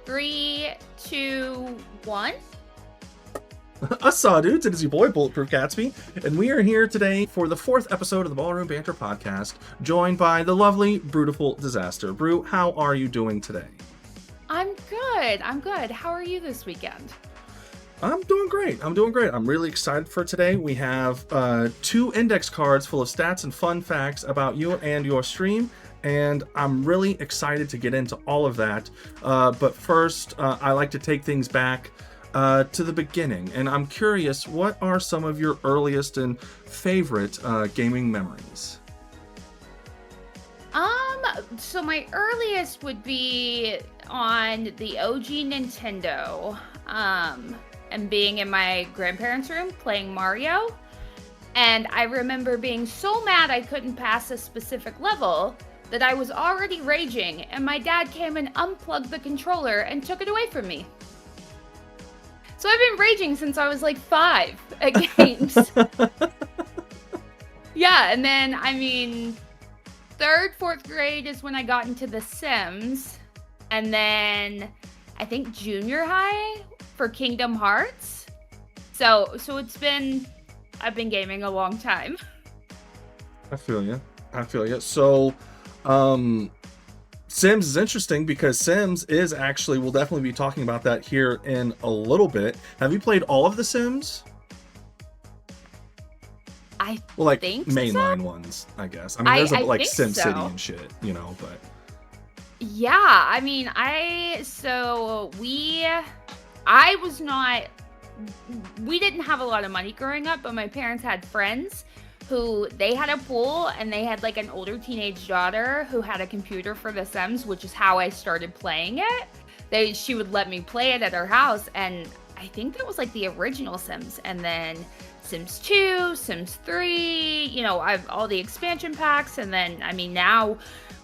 Three, two, one. Huzzah, dudes, it is your boy, BulletPrfGatsby, and we are here today for the 4th episode of the Ballroom Banter podcast, joined by the lovely BrewtifulDisastr. Brew, how are you doing today? I'm good. How are you this weekend? I'm doing great. I'm really excited for today. We have 2 index cards full of stats and fun facts about you and your stream, and I'm really excited to get into all of that. But first, I like to take things back to the beginning, and I'm curious, what are some of your earliest and favorite gaming memories? So my earliest would be on the OG Nintendo, and being in my grandparents' room playing Mario. And I remember being so mad I couldn't pass a specific level that I was already raging, and my dad came and unplugged the controller and took it away from me. So I've been raging since I was like 5 at games. Yeah, and then, 3rd, 4th grade is when I got into The Sims. And then, I think junior high for Kingdom Hearts. So I've been gaming a long time. I feel you. So, Sims is interesting because Sims is actually, we'll definitely be talking about that here in a little bit. Have you played all of the Sims? I think mainline so. ones, I guess. There's like Sim so. City and shit, but. Yeah, we didn't have a lot of money growing up, but my parents had friends who, they had a pool, and they had like an older teenage daughter who had a computer for The Sims, which is how I started playing it. She would let me play it at her house, and I think that was like the original Sims, and then Sims 2, Sims 3, I've all the expansion packs, and then, now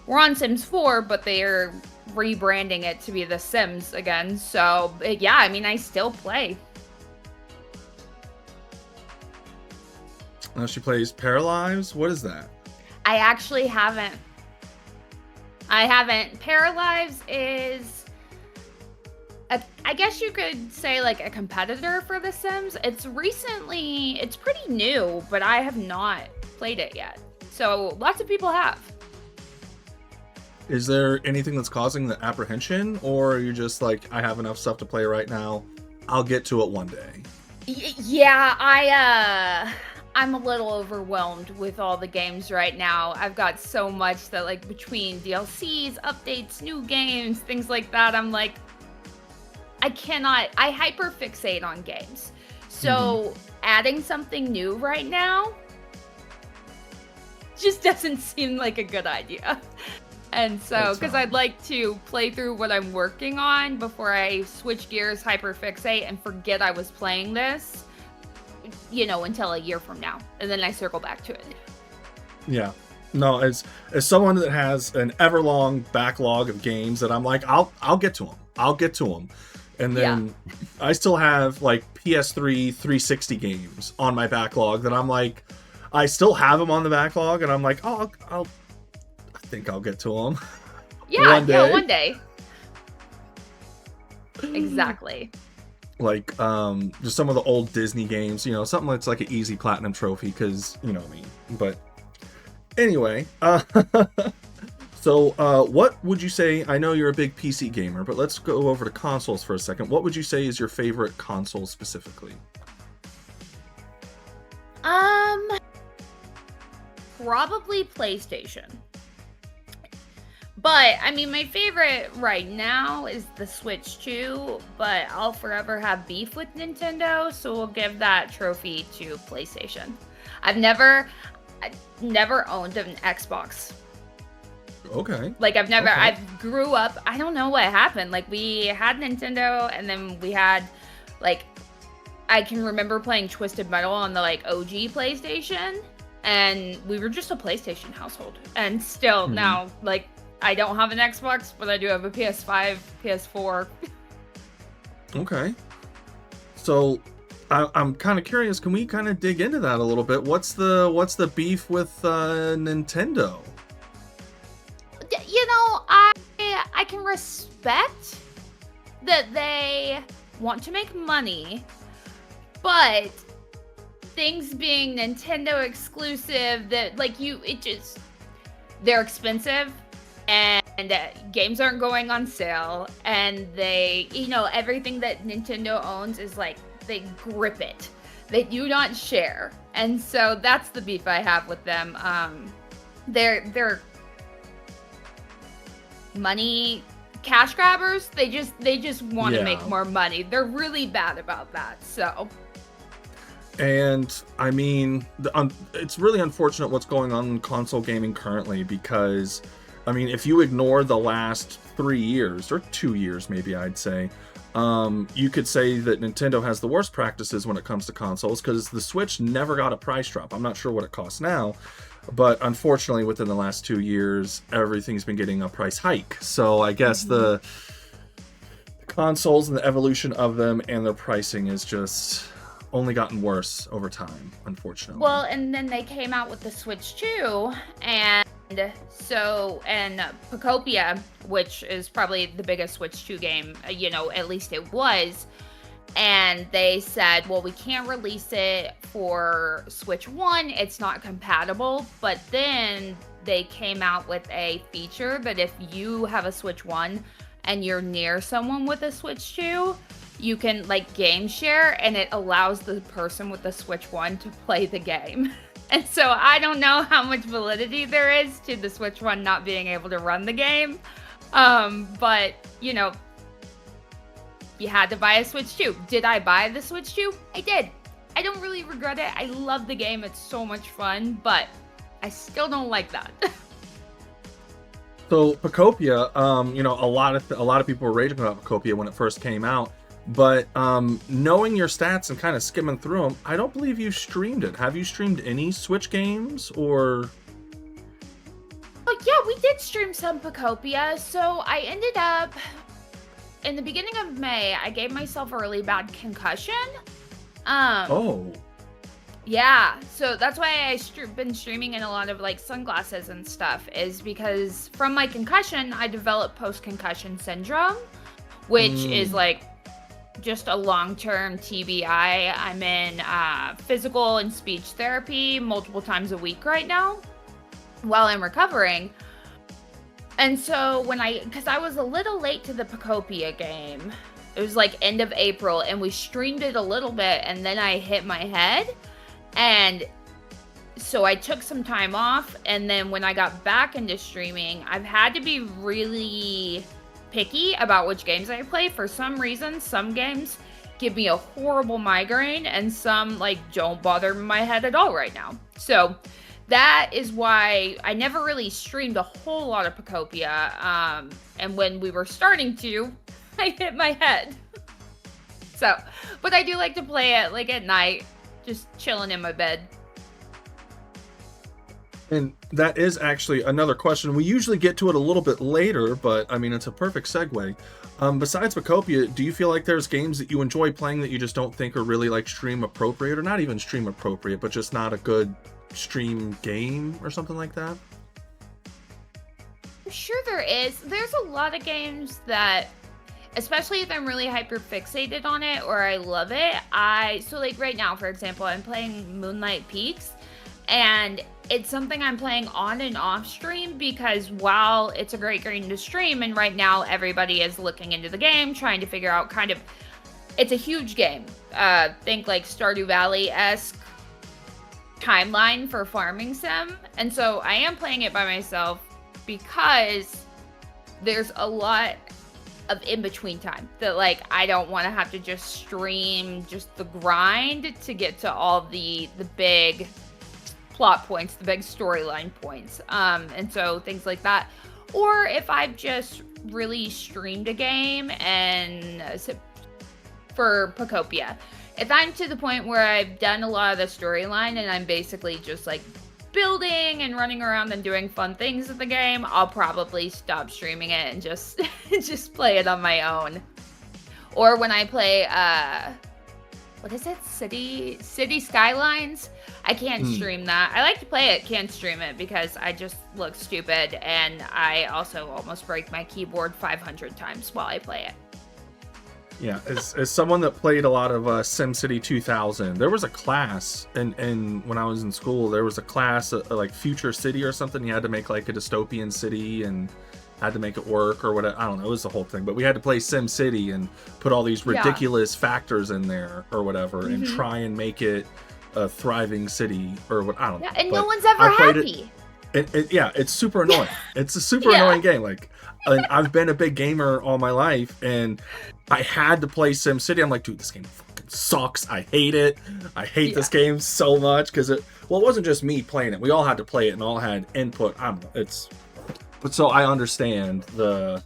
we're on Sims 4, but they're rebranding it to be The Sims again, so, yeah, I still play. She plays Paralives? What is that? I actually haven't. Paralives is, I guess you could say, like a competitor for The Sims. It's pretty new, but I have not played it yet. So lots of people have. Is there anything that's causing the apprehension, or are you just like, I have enough stuff to play right now, I'll get to it one day? Yeah, I'm a little overwhelmed with all the games right now. I've got so much that, like, between DLCs, updates, new games, things like that, I'm like, I hyperfixate on games. So adding something new right now just doesn't seem like a good idea. And so, because I'd like to play through what I'm working on before I switch gears, hyperfixate, and forget I was playing this, until a year from now. And then I circle back to it. Yeah. No, as someone that has an everlong backlog of games that I'm like, I'll get to them. And then I still have like PS3 360 games on my backlog that I'm like, I still have them on the backlog, and I'm like, I think I'll get to them. Yeah, one day. Exactly. Like, just some of the old Disney games, something that's like an easy platinum trophy, because, you know what I mean. But anyway, so what would you say, I know you're a big PC gamer, but let's go over to consoles for a second. What would you say is your favorite console specifically? Probably PlayStation. But, my favorite right now is the Switch 2, but I'll forever have beef with Nintendo, so we'll give that trophy to PlayStation. I've never owned an Xbox. Okay. I grew up, I don't know what happened. Like, we had Nintendo, and then we had, like, I can remember playing Twisted Metal on the, like, OG PlayStation, and we were just a PlayStation household. And still, now, like, I don't have an Xbox, but I do have a PS5, PS4. Okay. So, I'm kind of curious. Can we kind of dig into that a little bit? What's the beef with Nintendo? I can respect that they want to make money, but things being Nintendo exclusive, that like they're expensive, and games aren't going on sale, and they, everything that Nintendo owns is like, they grip it. They do not share. And so that's the beef I have with them. They're money cash grabbers. They just want to make more money. They're really bad about that. So. And I mean, it's really unfortunate what's going on in console gaming currently, because I mean, if you ignore the last 3 years, or 2 years maybe, I'd say, you could say that Nintendo has the worst practices when it comes to consoles, because the Switch never got a price drop. I'm not sure what it costs now, but unfortunately within the last 2 years, everything's been getting a price hike. So I guess the consoles and the evolution of them and their pricing is just only gotten worse over time, unfortunately. Well, and then they came out with the Switch 2, and Pocopia, which is probably the biggest Switch 2 game, at least it was, and they said, well, we can't release it for Switch 1, it's not compatible, but then they came out with a feature that if you have a Switch 1 and you're near someone with a Switch 2, you can, like, game share, and it allows the person with the Switch 1 to play the game. And so I don't know how much validity there is to the Switch 1 not being able to run the game. But, you had to buy a Switch 2. Did I buy the Switch 2? I did. I don't really regret it. I love the game. It's so much fun, but I still don't like that. So Pocopia, a lot of people were raging about Pocopia when it first came out. But knowing your stats and kind of skimming through them, I don't believe you streamed it. Have you streamed any Switch games, or? Oh, yeah, we did stream some Pocopia. So I ended up, in the beginning of May, I gave myself a really bad concussion. Oh. Yeah, so that's why I've been streaming in a lot of, like, sunglasses and stuff, is because from my concussion, I developed post-concussion syndrome, which is, like, just a long-term TBI. I'm in physical and speech therapy multiple times a week right now while I'm recovering. And so because I was a little late to the Pocopia game, it was like end of April, and we streamed it a little bit, and then I hit my head, and so I took some time off, and then when I got back into streaming, I've had to be really picky about which games I play. For some reason, some games give me a horrible migraine, and some, like, don't bother my head at all right now. So that is why I never really streamed a whole lot of Pocopia, and when we were starting to, I hit my head. So, but I do like to play it, like, at night, just chilling in my bed. And that is actually another question. We usually get to it a little bit later, but I mean, it's a perfect segue. Besides Pocopia, do you feel like there's games that you enjoy playing that you just don't think are really, like, stream appropriate, or not even stream appropriate, but just not a good stream game or something like that? I'm sure there is. There's a lot of games that, especially if I'm really hyper fixated on it or I love it, so, like, right now, for example, I'm playing Moonlight Peaks, and it's something I'm playing on and off stream, because while it's a great game to stream, and right now everybody is looking into the game, trying to figure out it's a huge game. Think like Stardew Valley-esque timeline for farming sim. And so I am playing it by myself because there's a lot of in-between time that, like, I don't want to have to just stream just the grind to get to all the big plot points, the big storyline points, and so things like that. Or if I've just really streamed a game, and for Pocopia, if I'm to the point where I've done a lot of the storyline and I'm basically just, like, building and running around and doing fun things in the game, I'll probably stop streaming it and just just play it on my own. Or when I play what is it? City Skylines? I can't stream that. I like to play it, can't stream it, because I just look stupid, and I also almost break my keyboard 500 times while I play it. Yeah, as someone that played a lot of SimCity 2000, there was a class, and when I was in school, there was a class like Future City or something. You had to make like a dystopian city and had to make it work or whatever. I don't know. It was the whole thing. But we had to play SimCity and put all these ridiculous factors in there or whatever and try and make it a thriving city or what. I don't know. And no one's ever happy. Yeah, it's super annoying. It's a super annoying game. Like, I've been a big gamer all my life, and I had to play SimCity. I'm like, dude, this game fucking sucks. I hate it. I hate this game so much because it wasn't just me playing it. We all had to play it and all had input. I don't know. But so I understand the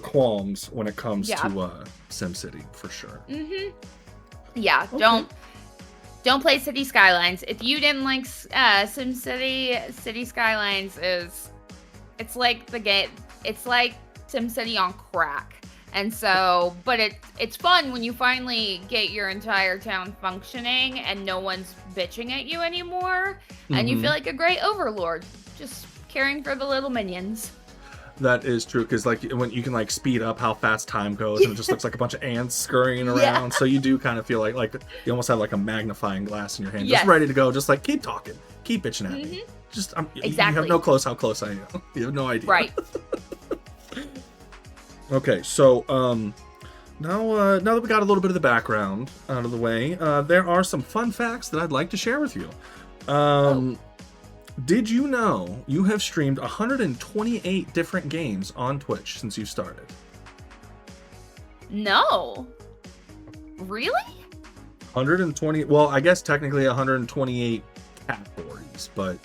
qualms when it comes to SimCity for sure. Yeah, okay. Don't play City Skylines. If you didn't like SimCity, City Skylines it's like the game. It's like SimCity on crack. And so, but it's fun when you finally get your entire town functioning and no one's bitching at you anymore, and you feel like a great overlord, just caring for the little minions. That is true, because like when you can like speed up how fast time goes, and it just looks like a bunch of ants scurrying around. So you do kind of feel like you almost have like a magnifying glass in your hand, just ready to go, just like keep talking, keep bitching at me. Just you have no clue how close I am. You have no idea. Right. Okay, so now that we got a little bit of the background out of the way, there are some fun facts that I'd like to share with you. Did you know you have streamed 128 different games on Twitch since you started? No. Really? 120. Well, I guess technically 128 categories, but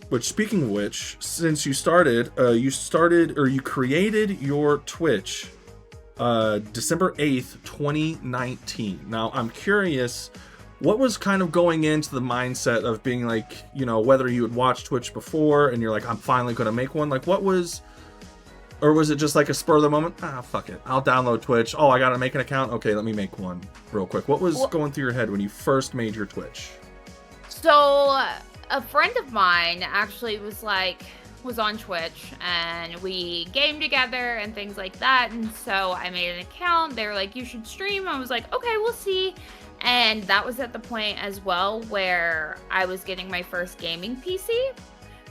which, speaking of which, since you created your Twitch December 8th, 2019. Now, I'm curious, what was kind of going into the mindset of being like, you know, whether you had watched Twitch before and you're like, I'm finally going to make one? Like, what was, or was it just like a spur of the moment? Fuck it, I'll download Twitch. Oh, I got to make an account. Okay, let me make one real quick. What was going through your head when you first made your Twitch? So, a friend of mine actually was on Twitch, and we gamed together and things like that, and so I made an account. They were like, you should stream. I was like, okay, we'll see. And that was at the point as well where I was getting my first gaming PC.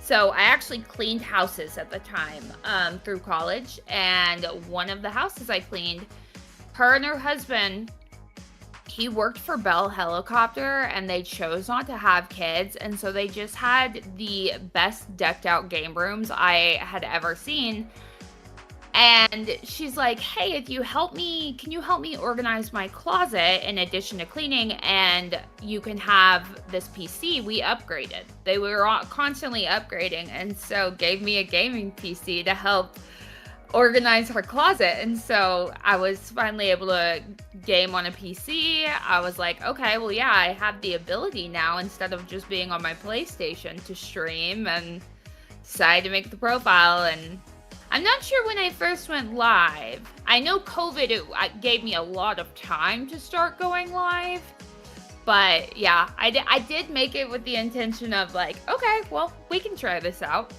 So I actually cleaned houses at the time through college, and one of the houses I cleaned, her and her husband, he worked for Bell Helicopter, and they chose not to have kids, and so they just had the best decked out game rooms I had ever seen. And she's like, hey, can you help me organize my closet in addition to cleaning, and you can have this PC. We upgraded. They were constantly upgrading, and so gave me a gaming PC to help organize her closet. And so I was finally able to game on a PC. I was like, okay, well, yeah, I have the ability now, instead of just being on my PlayStation, to stream, and decided to make the profile. And I'm not sure when I first went live. I know COVID it gave me a lot of time to start going live. But yeah, I did make it with the intention of like, okay, well, we can try this out.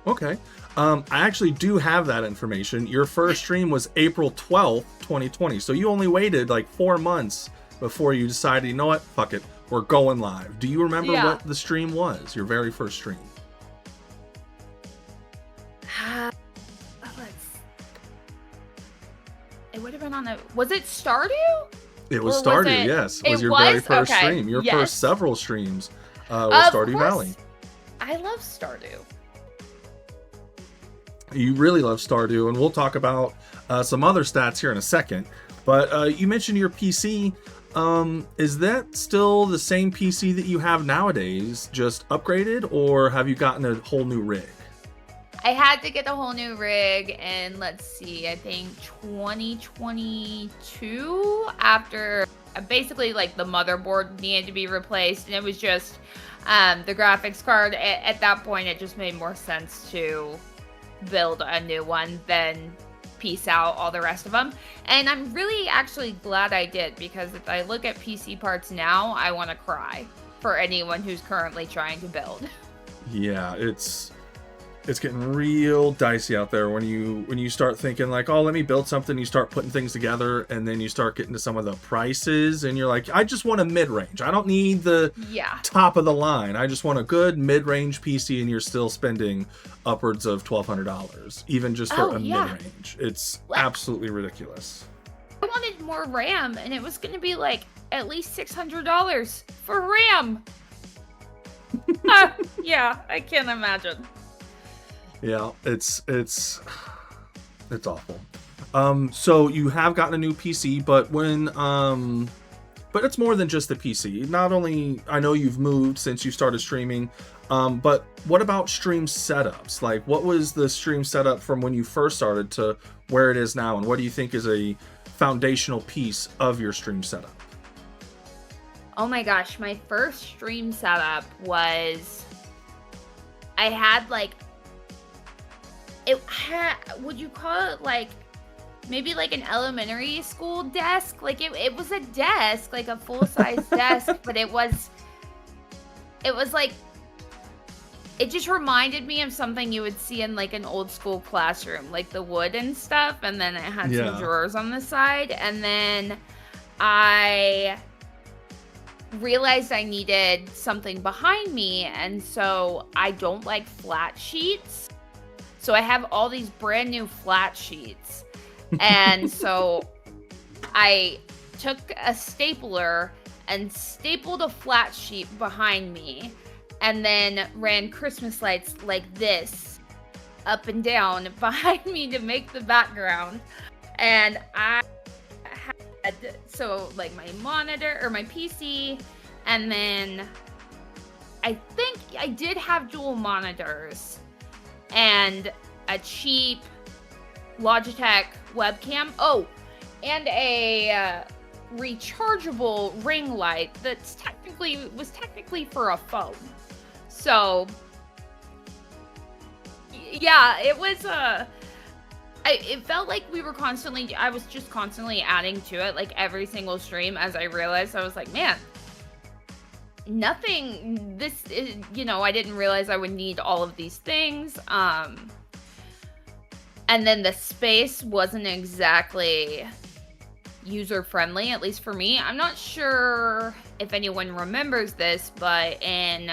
Okay. I actually do have that information. Your first stream was April 12th, 2020. So you only waited like 4 months before you decided, you know what, fuck it, we're going live. Do you remember what the stream was, your very first stream? It would have been on was it Stardew? It was Stardew, yes. It was your very first stream. Your first several streams was Stardew Valley. I love Stardew. You really love Stardew, and we'll talk about some other stats here in a second. But you mentioned your PC. Is that still the same PC that you have nowadays, just upgraded, or have you gotten a whole new rig? I had to get a whole new rig in, let's see, I think 2022, after basically like the motherboard needed to be replaced, and it was just the graphics card. At that point, it just made more sense to build a new one than piece out all the rest of them. And I'm really actually glad I did, because if I look at PC parts now, I want to cry for anyone who's currently trying to build. Yeah, it's getting real dicey out there when you start thinking like, oh, let me build something. You start putting things together, and then you start getting to some of the prices, and you're like, I just want a mid-range. I don't need the top of the line. I just want a good mid-range PC, and you're still spending upwards of $1,200 even just for mid-range. It's absolutely ridiculous. I wanted more RAM, and it was going to be like at least $600 for RAM. Yeah, I can't imagine. Yeah, it's awful. So you have gotten a new PC, but but it's more than just the PC. Not only, I know you've moved since you started streaming, but what about stream setups? Like, what was the stream setup from when you first started to where it is now, and what do you think is a foundational piece of your stream setup? Oh my gosh, my first stream setup was, I had like, would you call it like maybe like an elementary school desk? Like it was a desk, like a full-size desk, but it was like, it just reminded me of something you would see in like an old school classroom, like the wood and stuff, and then it had some drawers on the side, and then I realized I needed something behind me, and so I don't like flat sheets. So I have all these brand new flat sheets. And so I took a stapler and stapled a flat sheet behind me, and then ran Christmas lights like this up and down behind me to make the background. And I had, so like my monitor or my PC, and then I think I did have dual monitors and a cheap Logitech webcam. Oh, and a rechargeable ring light that's was technically for a phone. So yeah, it was it felt like I was just constantly adding to it, like every single stream. As I realized, I was like, man, this is, I didn't realize I would need all of these things. And then the space wasn't exactly user-friendly, at least for me. I'm not sure if anyone remembers this, but in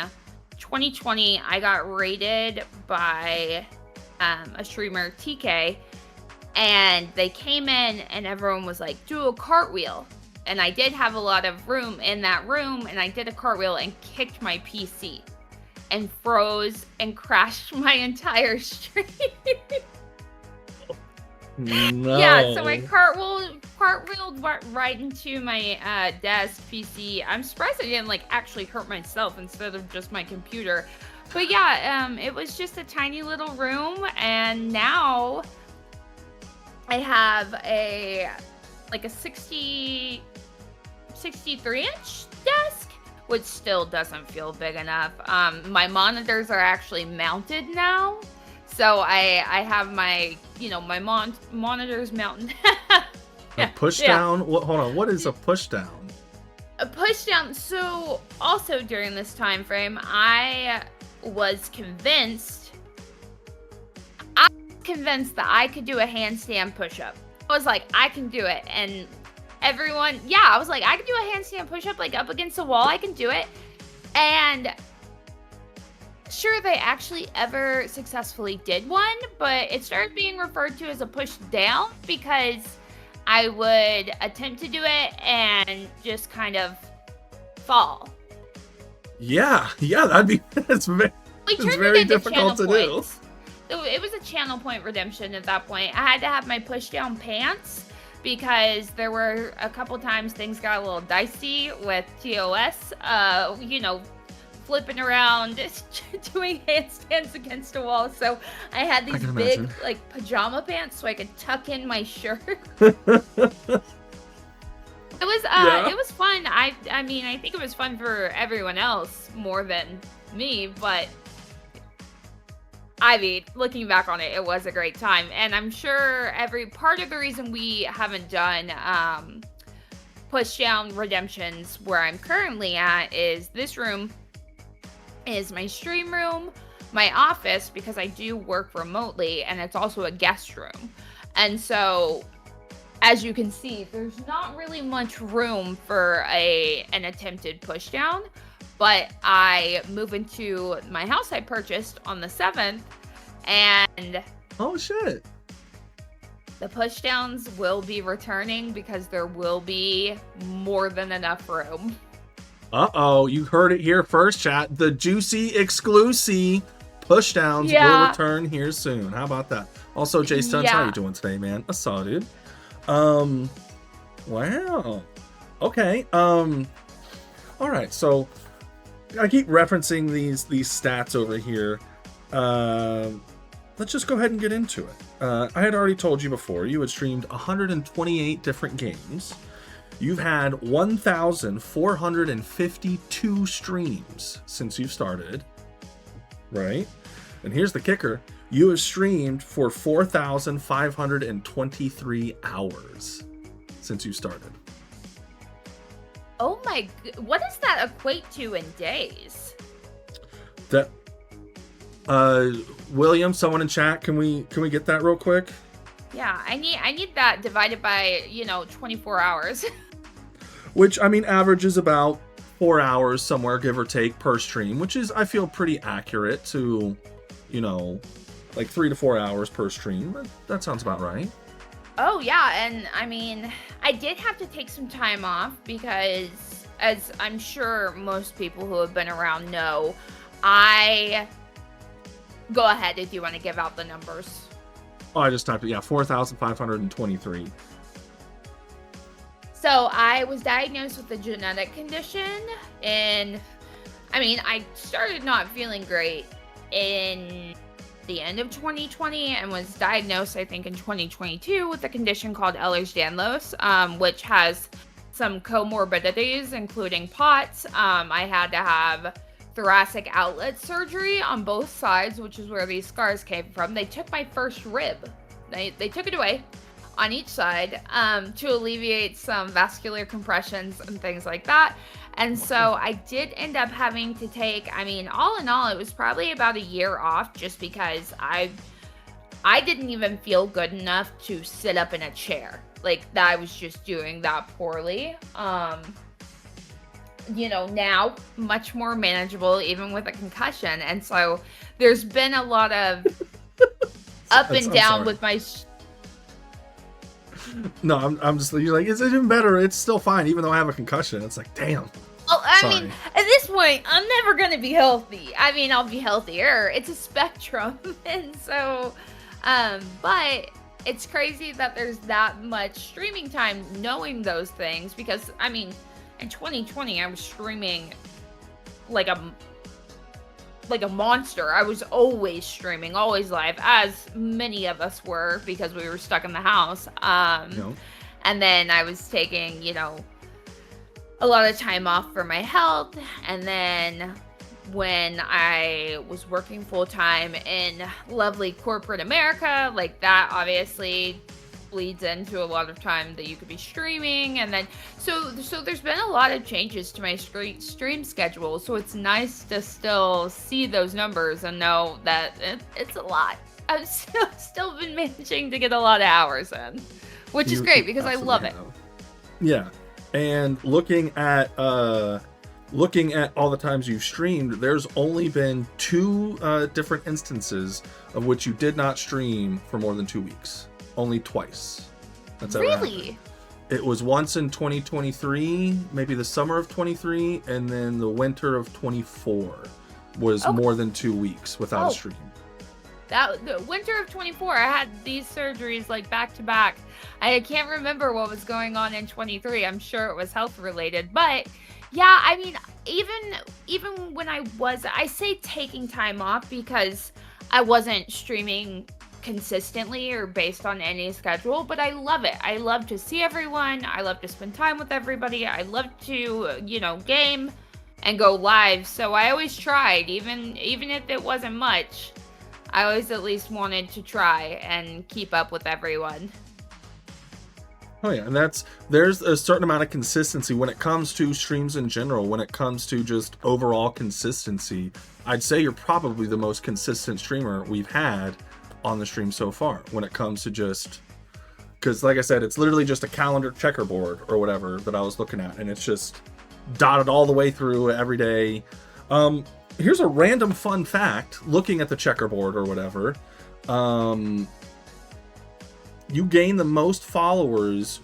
2020, I got raided by a streamer, TK, and they came in and everyone was like, do a cartwheel. And I did have a lot of room in that room, and I did a cartwheel and kicked my PC and froze and crashed my entire stream. No. Yeah, so I cartwheeled right into my desk PC. I'm surprised I didn't actually hurt myself instead of just my computer. But yeah, it was just a tiny little room, and now I have a 63-inch desk, which still doesn't feel big enough. My monitors are actually mounted now, so I have my my monitors mounted. A push down? Hold on, what is a push down? A push down. So also during this time frame, I was convinced that I could do a handstand push-up. I was like, I can do it. And everyone, I was like, I can do a handstand push-up up against the wall. I can do it. And sure, they actually ever successfully did one, but it started being referred to as a push down because I would attempt to do it and just kind of fall. Yeah, that's very difficult to do. It was a channel point redemption at that point. I had to have my push down pants because there were a couple times things got a little dicey with TOS, flipping around, doing handstands against a wall. So I had these big pajama pants so I could tuck in my shirt. It was fun. I mean, I think it was fun for everyone else more than me, but I mean, looking back on it, it was a great time. And I'm sure every part of the reason we haven't done push down redemptions where I'm currently at is this room is my stream room. my office because I do work remotely, and it's also a guest room. And so, as you can see, there's not really much room for an attempted pushdown. But I move into my house I purchased on the 7th, and Oh shit. the pushdowns will be returning because there will be more than enough room. Uh-oh, you heard it here first, chat. The juicy exclusive pushdowns will return here soon. How about that? Also, Jay Stunts, how you doing today, man? I saw, dude. Wow. Okay. All right. So I keep referencing these stats over here. Let's just go ahead and get into it. I had already told you before, you had streamed 128 different games. You've had 1,452 streams since you've started, right? And here's the kicker. You have streamed for 4,523 hours since you started. Oh my, what does that equate to in days? That, William, someone in chat, can we get that real quick? Yeah, I need that divided by, 24 hours. Which, I mean, averages about 4 hours somewhere, give or take, per stream, which is, I feel, pretty accurate to, like 3 to 4 hours per stream. That sounds about right. Oh, yeah, and I mean, I did have to take some time off because, as I'm sure most people who have been around know, Go ahead if you want to give out the numbers. Oh, I just typed it, 4,523. So I was diagnosed with a genetic condition, and I started not feeling great in the end of 2020 and was diagnosed, I think, in 2022 with a condition called Ehlers-Danlos, which has some comorbidities, including POTS. I had to have thoracic outlet surgery on both sides, which is where these scars came from. They took my first rib. They took it away on each side to alleviate some vascular compressions and things like that. And so I did end up having to take, all in all, it was probably about a year off just because I didn't even feel good enough to sit up in a chair. Like, I was just doing that poorly. Now much more manageable, even with a concussion. And so there's been a lot of up and down with my... No, I'm just, you're like, it's even better. It's still fine, even though I have a concussion. It's like, damn. Well, at this point, I'm never going to be healthy. I'll be healthier. It's a spectrum. And so, but it's crazy that there's that much streaming time knowing those things because, in 2020, I was streaming like a monster. I was always streaming, always live, as many of us were because we were stuck in the house. And then I was taking, a lot of time off for my health. And then when I was working full time in lovely corporate America, like that obviously bleeds into a lot of time that you could be streaming. And then so there's been a lot of changes to my stream schedule, so it's nice to still see those numbers and know that it's a lot. I've still been managing to get a lot of hours in, which is great because I love it. Yeah, and looking at all the times you've streamed, there's only been 2 different instances of which you did not stream for more than 2 weeks. Only twice. That's ever happened. Really? It was once in 2023, maybe the summer of 23, and then the winter of 24 was more than 2 weeks without a stream. The winter of 24, I had these surgeries like back to back. I can't remember what was going on in 23. I'm sure it was health related, but yeah, even when I say taking time off because I wasn't streaming consistently or based on any schedule, but I love it. I love to see everyone. I love to spend time with everybody. I love to, game and go live. So I always tried, even if it wasn't much, I always at least wanted to try and keep up with everyone. Oh yeah, and there's a certain amount of consistency when it comes to streams in general. When it comes to just overall consistency, I'd say you're probably the most consistent streamer we've had on the stream so far. When it comes to just, because like I said, it's literally just a calendar checkerboard or whatever that I was looking at, and it's just dotted all the way through every day. Here's a random fun fact. Looking at the checkerboard or whatever. You gain the most followers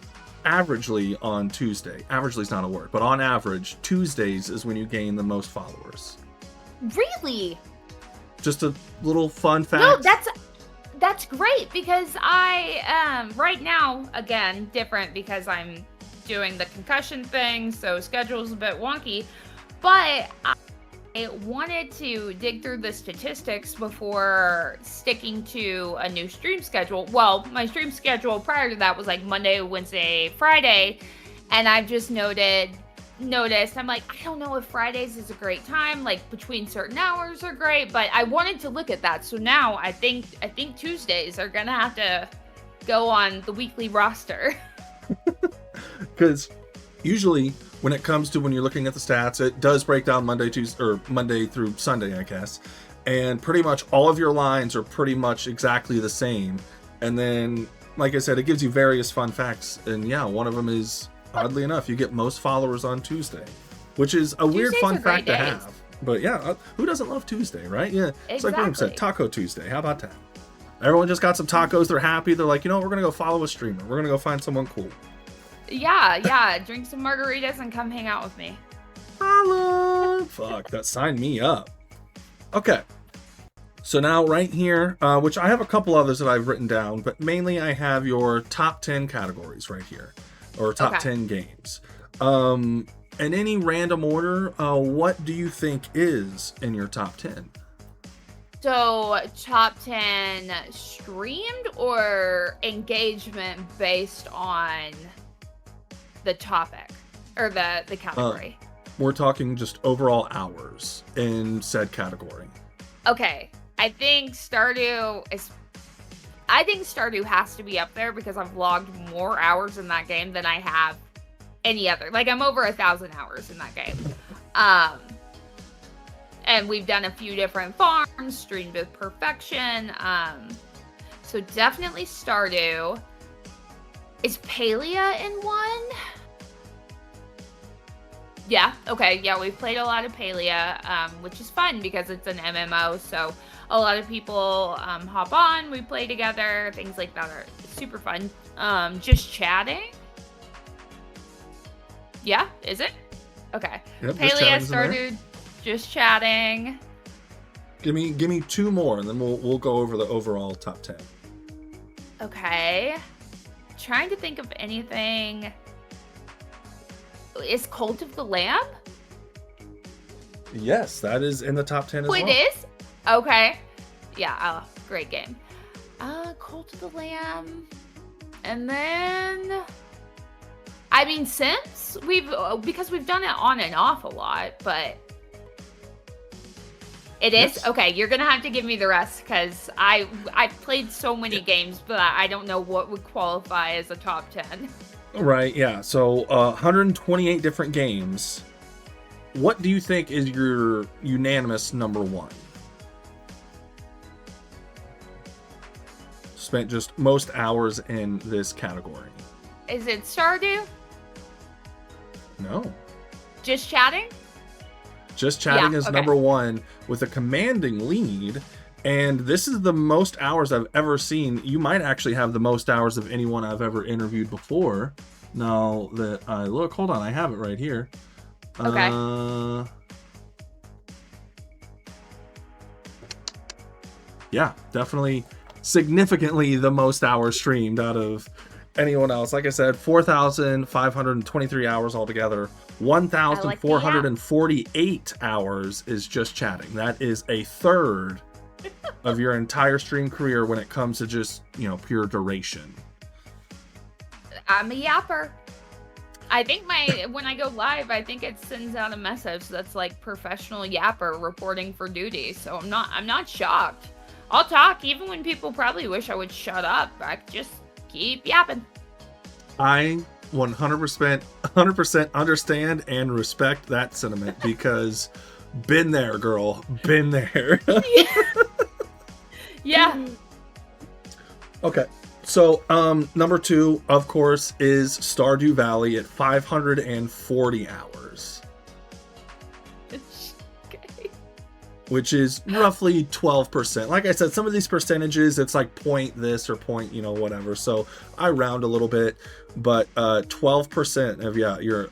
averagely on Tuesday. Averagely is not a word, but on average, Tuesdays is when you gain the most followers. Really? Just a little fun fact. No, that's great because I right now, again, different because I'm doing the concussion thing, so schedule's a bit wonky, but I wanted to dig through the statistics before sticking to a new stream schedule. Well, my stream schedule prior to that was like Monday, Wednesday, Friday, and I've just noticed, I'm like, I don't know if Fridays is a great time, like between certain hours are great, but I wanted to look at that. So now I think Tuesdays are gonna have to go on the weekly roster. Because usually when it comes to when you're looking at the stats, it does break down Monday, Tuesday, or Monday through Sunday, I guess. And pretty much all of your lines are pretty much exactly the same. And then, like I said, it gives you various fun facts. And yeah, one of them is, oddly enough, you get most followers on Tuesday, which is a weird fun fact to have. But yeah, who doesn't love Tuesday, right? Yeah, it's like William said, Taco Tuesday. How about that? Everyone just got some tacos. They're happy. They're like, you know what? We're going to go follow a streamer. We're going to go find someone cool. Yeah. Drink some margaritas and come hang out with me. Holla! Fuck, that signed me up. Okay. So now right here, which I have a couple others that I've written down, but mainly I have your top 10 categories right here, or top 10 games. In any random order, what do you think is in your top 10? So, top 10 streamed or engagement based on the topic or the category? We're talking just overall hours in said category. Okay, I think Stardew has to be up there because I've logged more hours in that game than I have any other. Like, I'm over 1,000 hours in that game. And we've done a few different farms, streamed with perfection. So definitely Stardew. Is Palia in one? Yeah, okay, yeah, we've played a lot of Palia, which is fun because it's an MMO, so a lot of people hop on, we play together, things like that are super fun. Just chatting? Yeah, is it? Okay. Yep, Palia started just chatting. Give me two more, and then we'll go over the overall top 10. Okay. Trying to think of anything. Is Cult of the Lamb? Yes, that is in the top 10 as well. It is? Okay. Yeah, great game. Cult of the Lamb. And then, I mean, Sims? Because we've done it on and off a lot, but it is? Yes. Okay, you're gonna have to give me the rest, because I've played so many games, but I don't know what would qualify as a top 10. Right, yeah. So 128 different games. What do you think is your unanimous number one? Spent just most hours in this category. Is it Stardew? No. Just chatting? Just chatting is number one with a commanding lead. And this is the most hours I've ever seen. You might actually have the most hours of anyone I've ever interviewed before. Now that I look, hold on, I have it right here. Okay. Yeah, definitely significantly the most hours streamed out of anyone else. Like I said, 4,523 hours altogether. 1,448 hours is just chatting. That is a third of your entire stream career when it comes to just, pure duration. I'm a yapper. I think when I go live, I think it sends out a message that's like professional yapper reporting for duty. So I'm not shocked. I'll talk even when people probably wish I would shut up. I just keep yapping. I 100% understand and respect that sentiment because been there, girl. Been there. Yeah. Okay. So, number 2, of course, is Stardew Valley at 540 hours, Okay. which is roughly 12%. Like I said, some of these percentages, it's like point this or point, whatever. So I round a little bit, but 12% of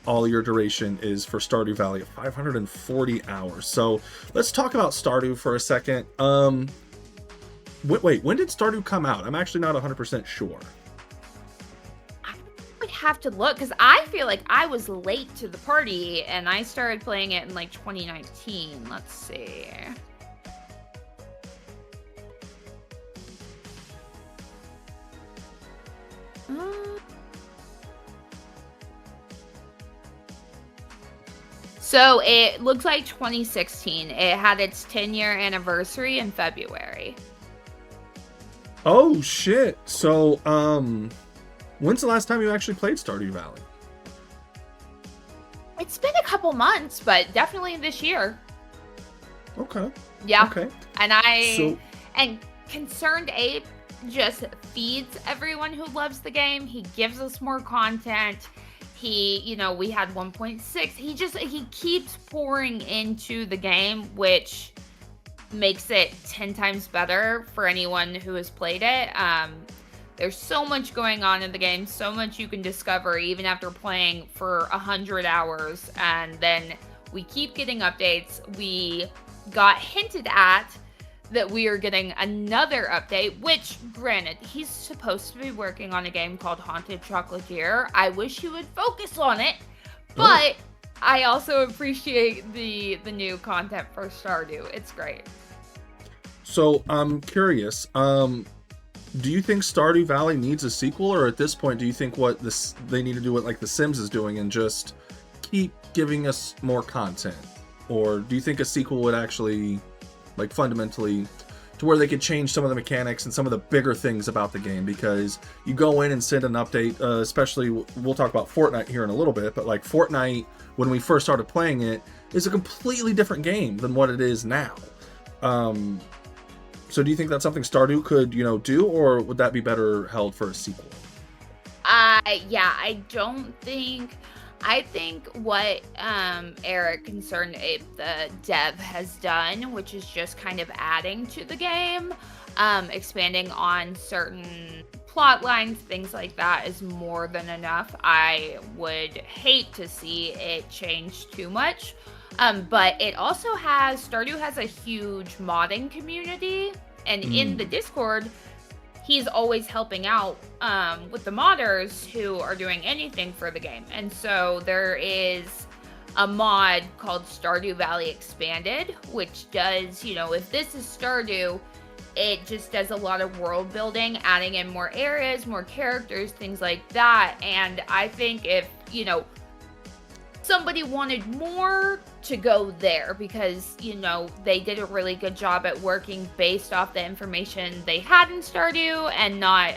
all your duration is for Stardew Valley at 540 hours. So let's talk about Stardew for a second. Wait, when did Stardew come out? I'm actually not 100% sure. I would have to look because I feel like I was late to the party and I started playing it in like 2019. Let's see. So it looks like 2016. It had its 10-year anniversary in February. Oh shit. So when's the last time you actually played Stardew Valley? It's been a couple months, but definitely this year. Okay. Yeah. Okay. And Concerned Ape just feeds everyone who loves the game. He gives us more content. We had 1.6. He keeps pouring into the game, which makes it 10 times better for anyone who has played it. There's so much going on in the game, so much you can discover even after playing for 100 hours, and then we keep getting updates. We got hinted at that we are getting another update, which, granted, he's supposed to be working on a game called Haunted Chocolatier. I wish he would focus on it, but I also appreciate the new content for Stardew. It's great. So I'm curious, do you think Stardew Valley needs a sequel, or at this point do you think they need to do what like The Sims is doing and just keep giving us more content? Or do you think a sequel would actually like fundamentally to where they could change some of the mechanics and some of the bigger things about the game? Because you go in and send an update, especially we'll talk about Fortnite here in a little bit, but like Fortnite, when we first started playing it, is a completely different game than what it is now. So do you think that's something Stardew could, do, or would that be better held for a sequel? I don't think. I think what Eric Concerned Ape, the dev, has done, which is just kind of adding to the game, expanding on certain plot lines, things like that, is more than enough. I would hate to see it change too much. But it also Stardew has a huge modding community, and in the Discord, he's always helping out with the modders who are doing anything for the game. And so there is a mod called Stardew Valley Expanded, which does, if this is Stardew, it just does a lot of world building, adding in more areas, more characters, things like that. And I think if, somebody wanted more, to go there, because they did a really good job at working based off the information they had in Stardew and not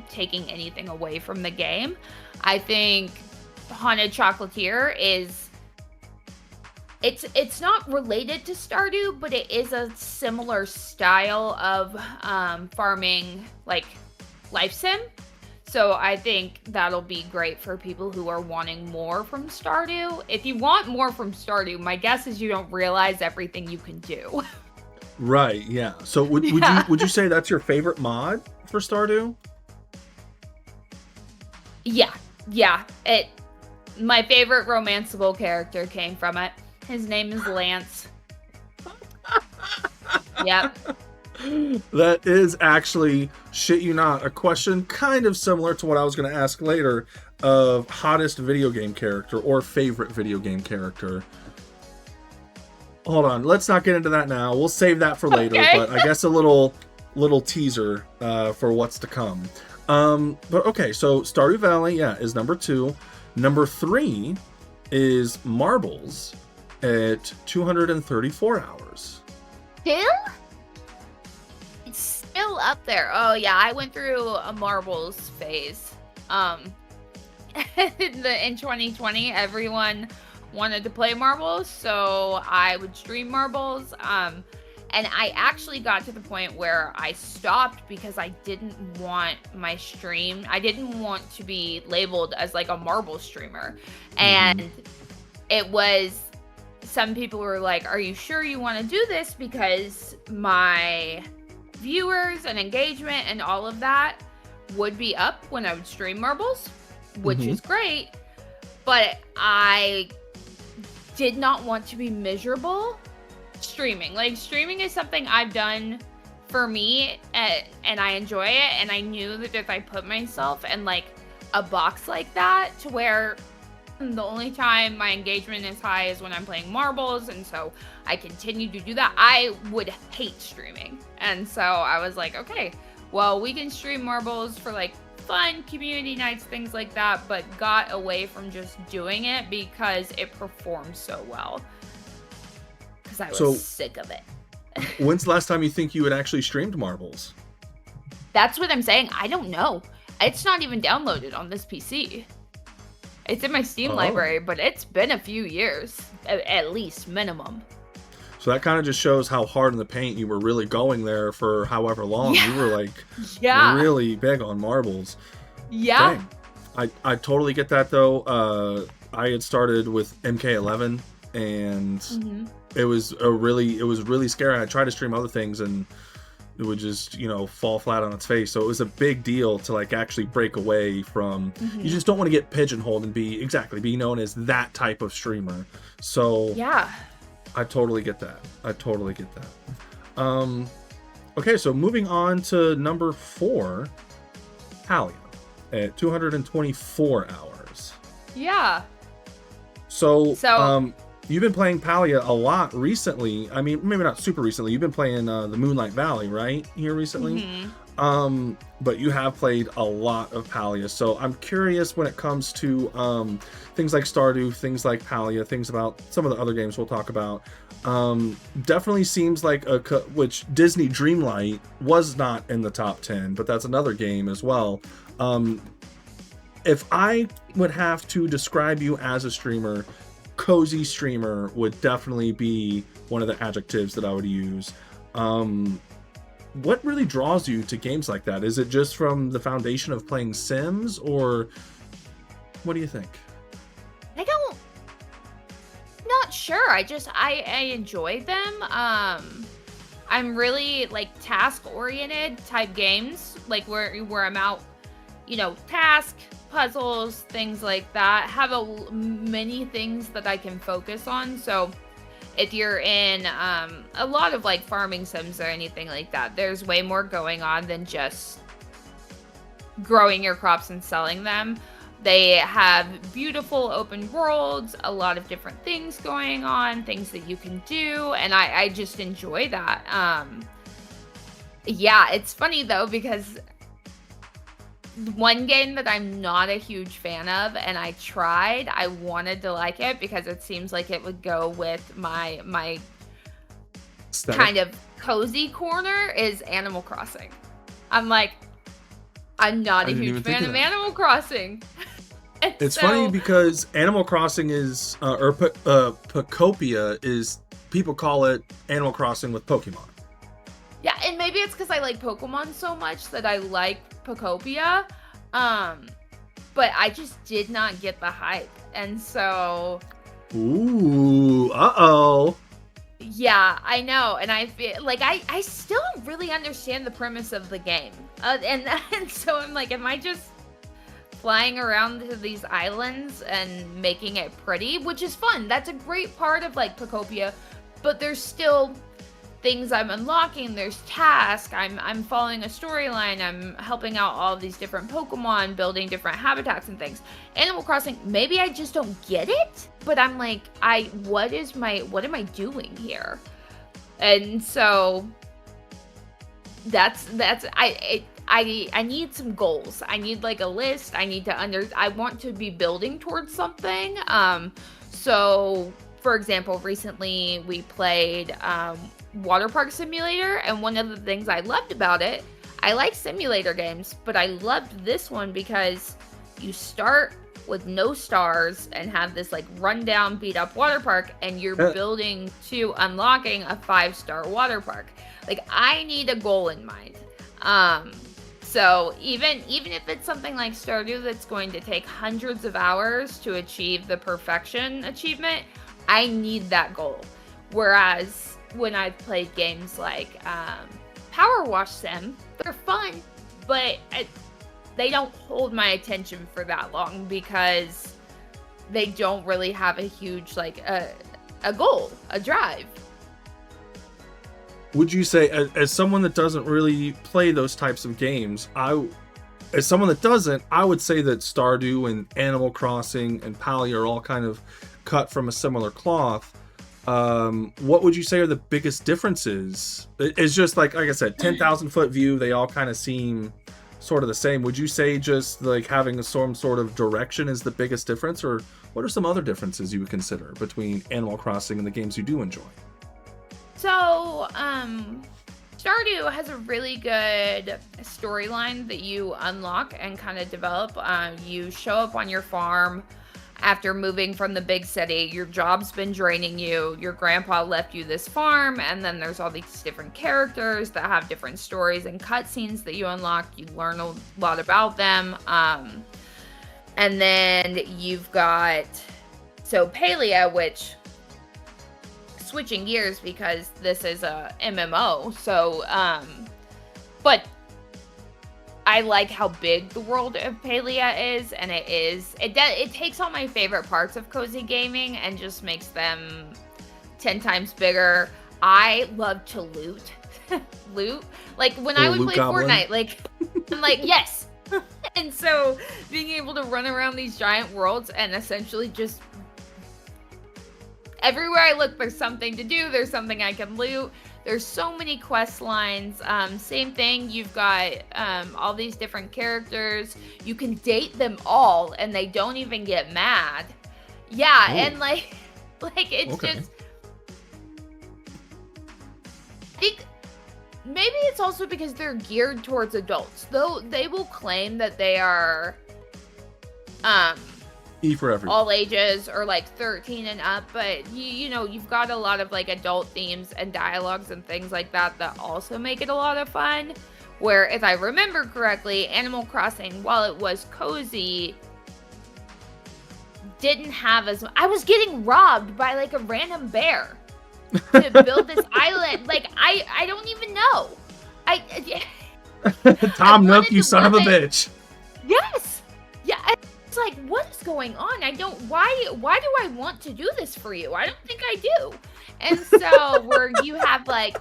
taking anything away from the game. I think Haunted Chocolatier it's not related to Stardew, but it is a similar style of farming, like life sim. So I think that'll be great for people who are wanting more from Stardew. If you want more from Stardew, my guess is you don't realize everything you can do. Right, yeah. So would you say that's your favorite mod for Stardew? Yeah. My favorite romanceable character came from it. His name is Lance. Yep. That is actually, shit you not, a question kind of similar to what I was going to ask later of hottest video game character or favorite video game character. Hold on, let's not get into that now. We'll save that for later, okay. But I guess a little teaser for what's to come. But okay, so Stardew Valley, is number 2. Number 3 is Marbles at 234 hours. Still? It's still up there. Oh yeah, I went through a Marbles phase. in 2020, everyone wanted to play marbles, so I would stream marbles. And I actually got to the point where I stopped because I didn't want my stream. I didn't want to be labeled as like a marble streamer. And it was, some people were like, are you sure you want to do this? Because my viewers and engagement and all of that would be up when I would stream marbles, which is great. But I did not want to be miserable streaming. Like, streaming is something I've done for me, and I enjoy it. And I knew that if I put myself in like a box like that, to where the only time my engagement is high is when I'm playing marbles, and so I continue to do that, I would hate streaming. And so I was like, okay, well, we can stream marbles for like fun community nights, things like that, but got away from just doing it because it performed so well. Because I was sick of it. When's the last time you think you had actually streamed marbles? That's what I'm saying. I don't know. It's not even downloaded on this PC. It's in my Steam library, but it's been a few years, at least, minimum. So that kind of just shows how hard in the paint you were really going there for however long. You were like really big on marbles. Yeah. Dang. I totally get that though. I had started with MK11 and it was really scary. I tried to stream other things and it would just, fall flat on its face. So it was a big deal to like actually break away from, you just don't want to get pigeonholed and be known as that type of streamer. So yeah, I totally get that. Okay, so moving on to number 4, Palia at 224 hours. Yeah. So you've been playing Palia a lot recently. I mean, maybe not super recently. You've been playing the Moonlight Valley, right? Here recently. But you have played a lot of Palia. So I'm curious when it comes to things like Stardew, things like Palia, things about some of the other games we'll talk about. Definitely seems like which Disney Dreamlight was not in the top 10, but that's another game as well. If I would have to describe you as a streamer, cozy streamer would definitely be one of the adjectives that I would use. What really draws you to games like that? Is it just from the foundation of playing Sims, or what do you think? Not sure. I enjoy them. I'm really like task-oriented type games, like where I'm out, task, puzzles, things like that. Have many things that I can focus on. So if you're in a lot of like farming sims or anything like that, there's way more going on than just growing your crops and selling them. They have beautiful open worlds, a lot of different things going on, things that you can do, and I just enjoy that. Yeah, it's funny though, because one game that I'm not a huge fan of, and I wanted to like it because it seems like it would go with my kind of cozy corner, is Animal Crossing. I'm not a huge fan of Animal Crossing. It's funny because Animal Crossing is, Pokopia is, people call it Animal Crossing with Pokemon. Yeah, and maybe it's because I like Pokemon so much that I like Pokopia. But I just did not get the hype. And so... Ooh, uh-oh. Yeah, I know. And I feel like I still don't really understand the premise of the game. And so I'm like, am I just flying around to these islands and making it pretty? Which is fun. That's a great part of like Pokopia. But there's still things I'm unlocking, there's tasks, I'm following a storyline, I'm helping out all of these different Pokemon, building different habitats and things. Animal Crossing, maybe I just don't get it, but I'm like, what am I doing here? And so I need some goals. I need like a list. I want to be building towards something. So for example, recently we played Water Park Simulator, and one of the things I loved about it, I like simulator games, but I loved this one because you start with no stars and have this like rundown beat up water park, and you're building to unlocking a 5-star water park. Like, I need a goal in mind. So even if it's something like Stardew that's going to take hundreds of hours to achieve the perfection achievement, I need that goal. Whereas when I've played games like Power Wash Sim, they're fun, but they don't hold my attention for that long because they don't really have a huge, like, a goal, a drive. Would you say, as someone that doesn't really play those types of games, as someone that doesn't, I would say that Stardew and Animal Crossing and Pally are all kind of cut from a similar cloth. What would you say are the biggest differences? It's just like I said, 10,000 foot view, they all kind of seem sort of the same. Would you say just like having some sort of direction is the biggest difference, or what are some other differences you would consider between Animal Crossing and the games you do enjoy? So, Stardew has a really good storyline that you unlock and kind of develop. You show up on your farm after moving from the big city. Your job's been draining you. Your grandpa left you this farm, and then there's all these different characters that have different stories and cutscenes that you unlock. You learn a lot about them. And then you've got, Palia, which, switching gears because this is a MMO, but I like how big the world of Palia is, and it takes all my favorite parts of cozy gaming and just makes them 10 times bigger. I love to loot. Like, when I would play goblin. Fortnite, like, I'm like, yes! And so, being able to run around these giant worlds and essentially just everywhere I look, there's something to do. There's something I can loot. There's so many quest lines. Same thing. You've got all these different characters. You can date them all, and they don't even get mad. Yeah, ooh. And like it's okay. Just. I think maybe it's also because they're geared towards adults, though they will claim that they are. For everyone. All ages, or like 13 and up, but you've got a lot of like adult themes and dialogues and things like that also make it a lot of fun. Where, if I remember correctly, Animal Crossing, while it was cozy, didn't have as I was getting robbed by like a random bear to build this island. Like, I don't even know. Tom Nook, you son of a bitch. Yes. Yeah. It's like, what is going on? Why do I want to do this for you? I don't think I do. And so, where you have, like,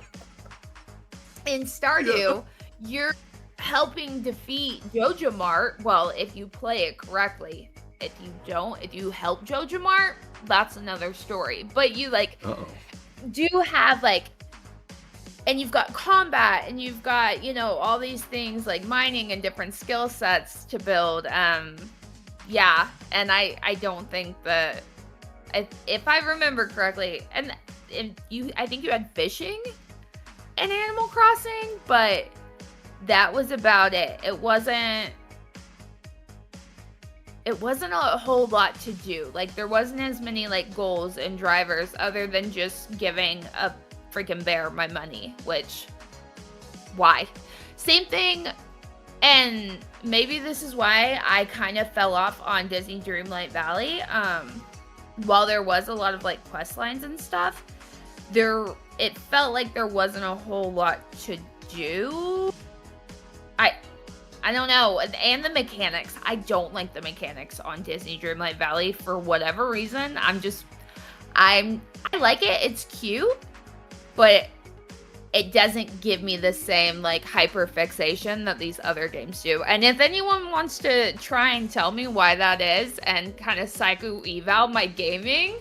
in Stardew, you're helping defeat Joja Mart. Well, if you play it correctly. If you don't, if you help Joja Mart, that's another story. But you, like, do have, like, and you've got combat, and you've got, all these things, like mining and different skill sets to build. Yeah, and I don't think that, if I remember correctly, and I think you had fishing in Animal Crossing, but that was about it. It wasn't a whole lot to do. Like, there wasn't as many, like, goals and drivers other than just giving a freaking bear my money, which, why? Same thing. And maybe this is why I kind of fell off on Disney Dreamlight Valley. While there was a lot of, like, quest lines and stuff, it felt like there wasn't a whole lot to do. I don't know. And the mechanics. I don't like the mechanics on Disney Dreamlight Valley for whatever reason. I like it. It's cute, but it doesn't give me the same, like, hyper fixation that these other games do. And if anyone wants to try and tell me why that is and kind of psycho eval my gaming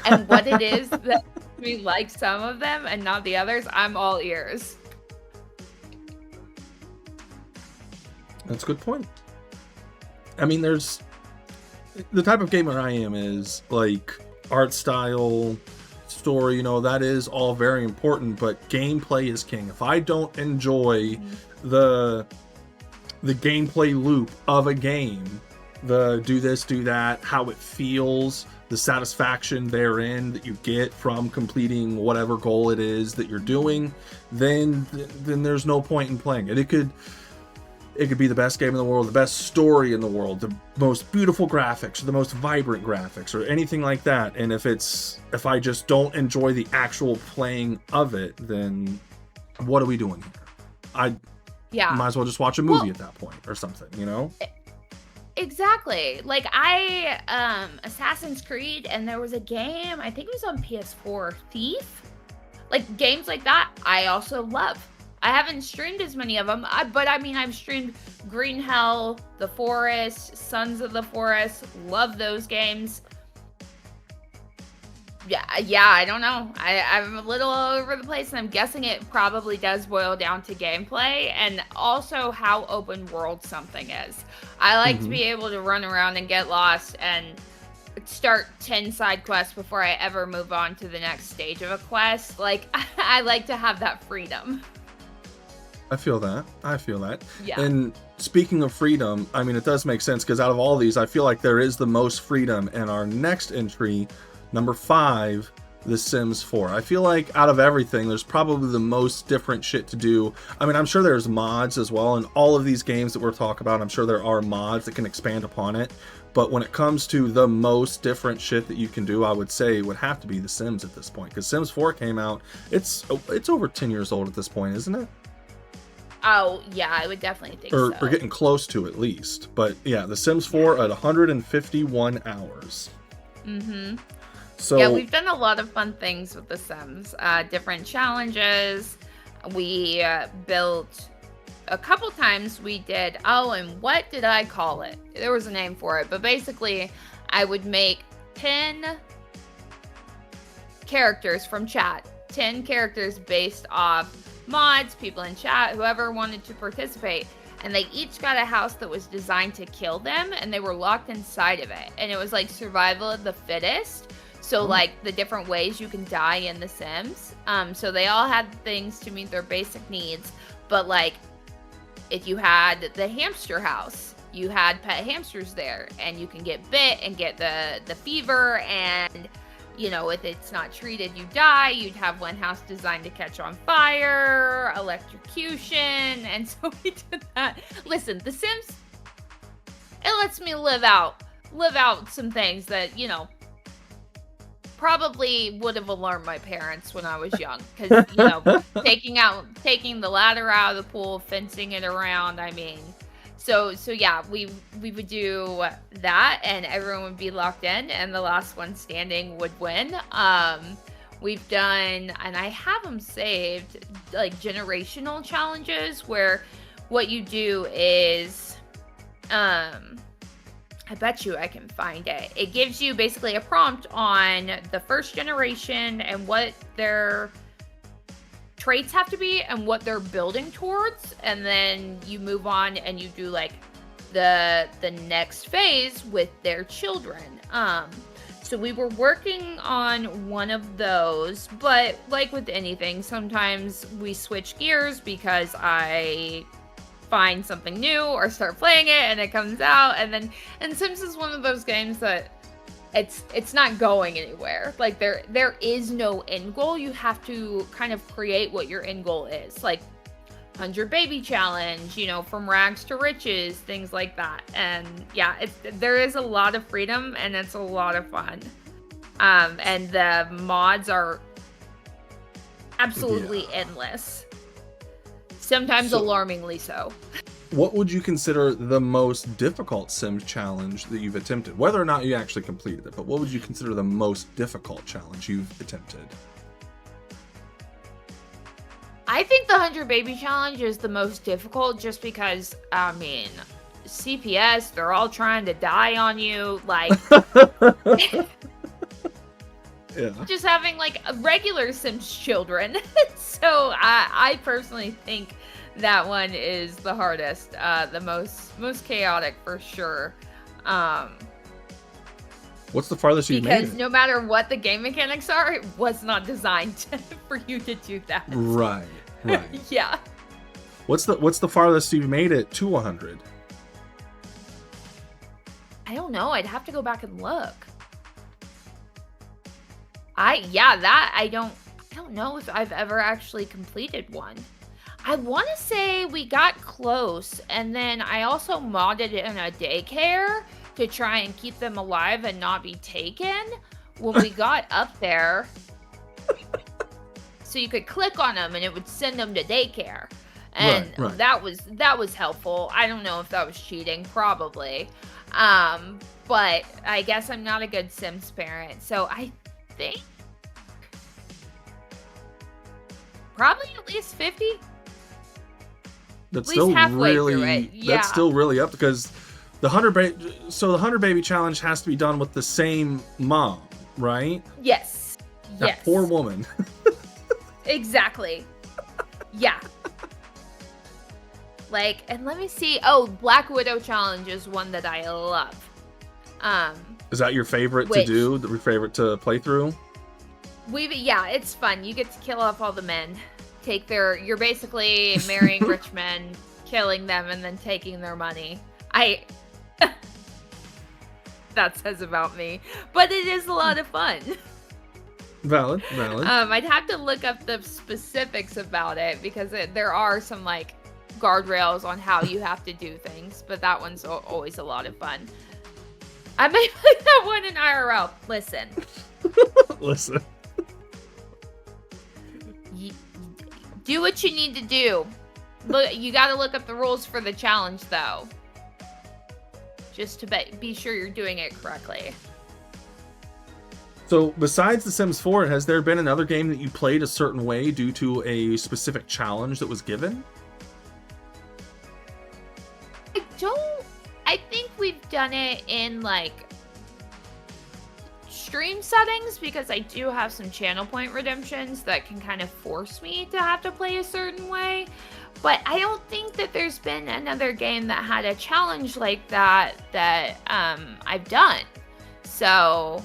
and what it is that makes me like some of them and not the others, I'm all ears. That's a good point. I mean, there's the type of gamer I am is, like, art style, story, that is all very important, but gameplay is king. If I don't enjoy the gameplay loop of a game, the do this, do that, how it feels, the satisfaction therein that you get from completing whatever goal it is that you're doing, then there's no point in playing it. It could be the best game in the world, the best story in the world, the most beautiful graphics, or the most vibrant graphics, or anything like that. And if I just don't enjoy the actual playing of it, then what are we doing here? I might as well just watch a movie at that point or something, you know? Exactly. Like Assassin's Creed, and there was a game, I think it was on PS4, Thief. Like games like that, I also love. I haven't streamed as many of them, but I mean, I've streamed Green Hell, The Forest, Sons of the Forest. Love those games. Yeah, I don't know. I'm a little all over the place, and I'm guessing it probably does boil down to gameplay and also how open world something is. I like to be able to run around and get lost and start 10 side quests before I ever move on to the next stage of a quest. Like, I like to have that freedom. I feel that. Yeah. And speaking of freedom, I mean, it does make sense, because out of all these, I feel like there is the most freedom in our next entry, number 5, The Sims 4. I feel like out of everything, there's probably the most different shit to do. I mean, I'm sure there's mods as well, and all of these games that we're talking about, I'm sure there are mods that can expand upon it. But when it comes to the most different shit that you can do, I would say it would have to be The Sims at this point, because Sims 4 came out. It's over 10 years old at this point, isn't it? Oh, yeah, I would definitely think so. Or getting close to, at least. But yeah, The Sims 4 at 151 hours. So yeah, we've done a lot of fun things with The Sims. Different challenges. We built a couple times. We did, and what did I call it? There was a name for it, but basically I would make 10 characters from chat. 10 characters based off mods, people in chat, whoever wanted to participate. And they each got a house that was designed to kill them, and they were locked inside of it. And it was like survival of the fittest. So like the different ways you can die in The Sims. So they all had things to meet their basic needs. But like if you had the hamster house, you had pet hamsters there, and you can get bit and get the fever, and you know, if it's not treated, you die. You'd have one house designed to catch on fire, electrocution, and so we did that. Listen, The Sims, it lets me live out some things that, you know, probably would have alarmed my parents when I was young. Because, you know, taking the ladder out of the pool, fencing it around, I mean... So yeah, we would do that, and everyone would be locked in, and the last one standing would win. We've done, and I have them saved, like generational challenges, where what you do is, I bet you I can find it. It gives you basically a prompt on the first generation and what their traits have to be and what they're building towards, and then you move on and you do like the next phase with their children. So we were working on one of those, but like with anything, sometimes we switch gears because I find something new or start playing it and it comes out, and Sims is one of those games that it's not going anywhere. Like there is no end goal. You have to kind of create what your end goal is. Like 100 baby challenge, you know, from rags to riches, things like that. And yeah, there is a lot of freedom, and it's a lot of fun. And the mods are absolutely endless. Sometimes alarmingly so. What would you consider the most difficult Sims challenge that you've attempted? Whether or not you actually completed it, but what would you consider the most difficult challenge you've attempted? I think the 100 baby challenge is the most difficult, just because, I mean, CPS, they're all trying to die on you, like... Yeah. Just having, like, regular Sims children. So, I personally think that one is the hardest, the most chaotic for sure. What's the farthest you've made it? Because no matter what the game mechanics are, it was not designed for you to do that. Right. Yeah. What's the farthest you've made it to 100? I don't know. I'd have to go back and look. I don't know if I've ever actually completed one. I want to say we got close, and then I also modded it in a daycare to try and keep them alive and not be taken when we got up there. So you could click on them and it would send them to daycare. And right. that was helpful. I don't know if that was cheating, probably. But I guess I'm not a good Sims parent. So I think probably at least 50. That's at least halfway through it. Yeah. That's still really up because the 100 baby challenge has to be done with the same mom, right? Yes. That poor woman. Exactly. Yeah. Like, and let me see. Oh, Black Widow challenge is one that I love. Is that your favorite to do? Your favorite to play through? Yeah, it's fun. You get to kill off all the men. You're basically marrying rich men, killing them, and then taking their money. That says about me. But it is a lot of fun. Valid. I'd have to look up the specifics about it because there are some, like, guardrails on how you have to do things. But that one's always a lot of fun. I may play that one in IRL. Listen. Listen. Do what you need to do. Look, you got to look up the rules for the challenge, though. Just to be sure you're doing it correctly. So, besides The Sims 4, has there been another game that you played a certain way due to a specific challenge that was given? I think we've done it in, like, stream settings because I do have some channel point redemptions that can kind of force me to have to play a certain way. But I don't think that there's been another game that had a challenge like that I've done. So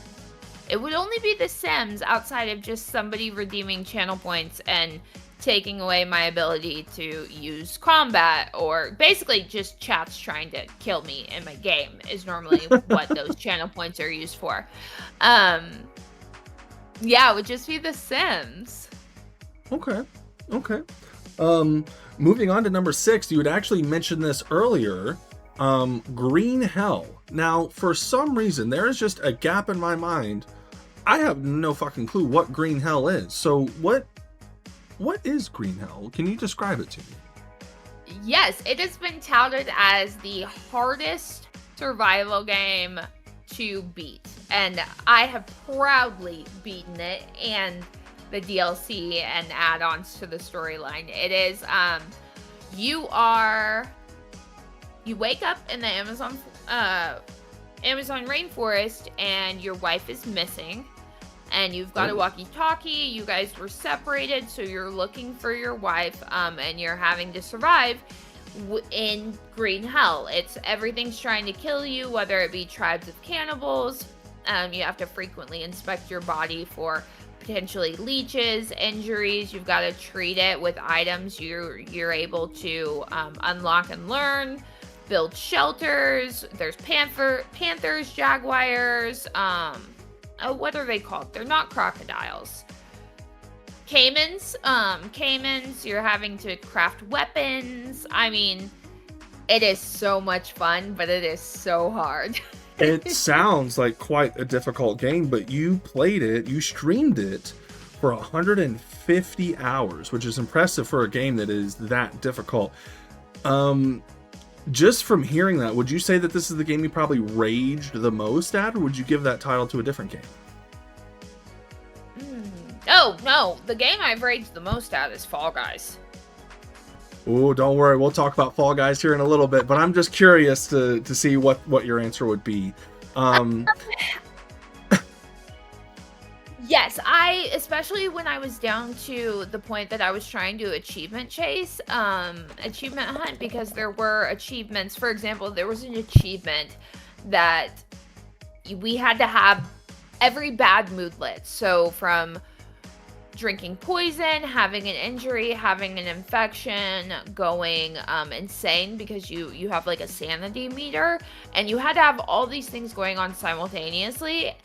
it would only be The Sims outside of just somebody redeeming channel points and taking away my ability to use combat, or basically just chats trying to kill me in my game is normally what those channel points are used for. Yeah, it would just be The Sims. Okay. Moving on to number 6, you had actually mentioned this earlier. Green Hell. Now, for some reason, there is just a gap in my mind. I have no fucking clue what Green Hell is. So what is Green Hell? Can you describe it to me? Yes, it has been touted as the hardest survival game to beat. And I have proudly beaten it and the DLC and add-ons to the storyline. It is, you wake up in the Amazon rainforest and your wife is missing. And you've got a walkie-talkie. You guys were separated, so you're looking for your wife, and you're having to survive in Green Hell. Everything's trying to kill you, whether it be tribes of cannibals. You have to frequently inspect your body for potentially leeches, injuries. You've got to treat it with items you're able to unlock and learn. Build shelters. There's panthers, jaguars. What are they called? They're not crocodiles. Caimans. You're having to craft weapons. I mean, it is so much fun, but it is so hard. It sounds like quite a difficult game, but you streamed it for 150 hours, which is impressive for a game that is that difficult. Just from hearing that, would you say that this is the game you probably raged the most at, or would you give that title to a different game? Oh, no. The game I've raged the most at is Fall Guys. Oh, don't worry. We'll talk about Fall Guys here in a little bit, but I'm just curious to see what your answer would be. Yes, especially when I was down to the point that I was trying to achievement hunt, because there were achievements. For example, there was an achievement that we had to have every bad moodlet. So from drinking poison, having an injury, having an infection, going insane because you have like a sanity meter, and you had to have all these things going on simultaneously,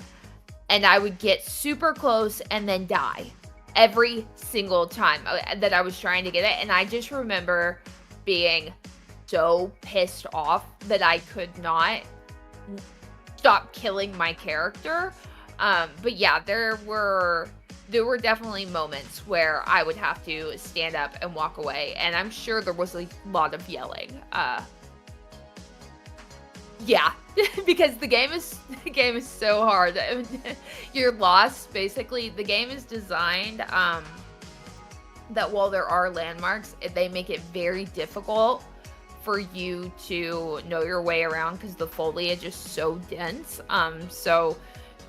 and I would get super close and then die every single time that I was trying to get it. And I just remember being so pissed off that I could not stop killing my character. But yeah, there were definitely moments where I would have to stand up and walk away, and I'm sure there was a lot of yelling. Yeah, because the game is so hard. You're lost. Basically, the game is designed that while there are landmarks, they make it very difficult for you to know your way around because the foliage is so dense. So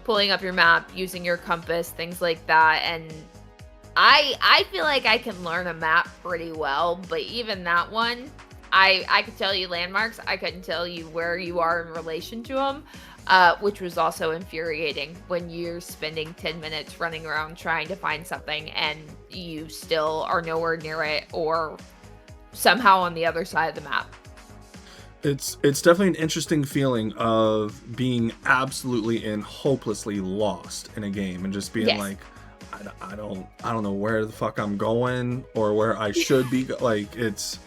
pulling up your map, using your compass, things like that, and I feel like I can learn a map pretty well, but even that one, I could tell you landmarks, I couldn't tell you where you are in relation to them, which was also infuriating when you're spending 10 minutes running around trying to find something and you still are nowhere near it or somehow on the other side of the map. It's definitely an interesting feeling of being absolutely and hopelessly lost in a game and just being like, I don't know where the fuck I'm going or where I should be. Like it's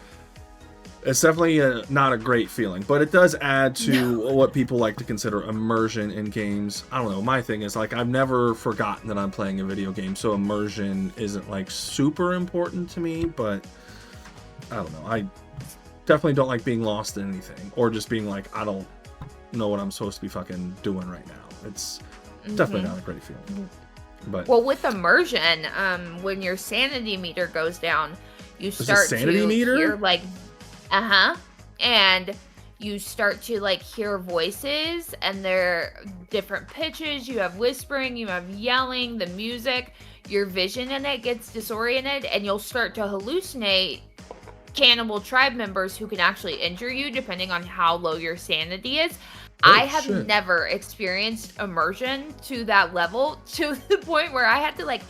definitely not a great feeling, but it does add to what people like to consider immersion in games. I don't know. My thing is like I've never forgotten that I'm playing a video game, so immersion isn't like super important to me. But I don't know. I definitely don't like being lost in anything or just being like, I don't know what I'm supposed to be fucking doing right now. It's definitely not a great feeling. But well, with immersion, when your sanity meter goes down, you start to hear like, and you start to like hear voices, and they're different pitches. You have whispering, you have yelling, the music, your vision in it gets disoriented, and you'll start to hallucinate cannibal tribe members who can actually injure you depending on how low your sanity is. I have never experienced immersion to that level, to the point where I had to like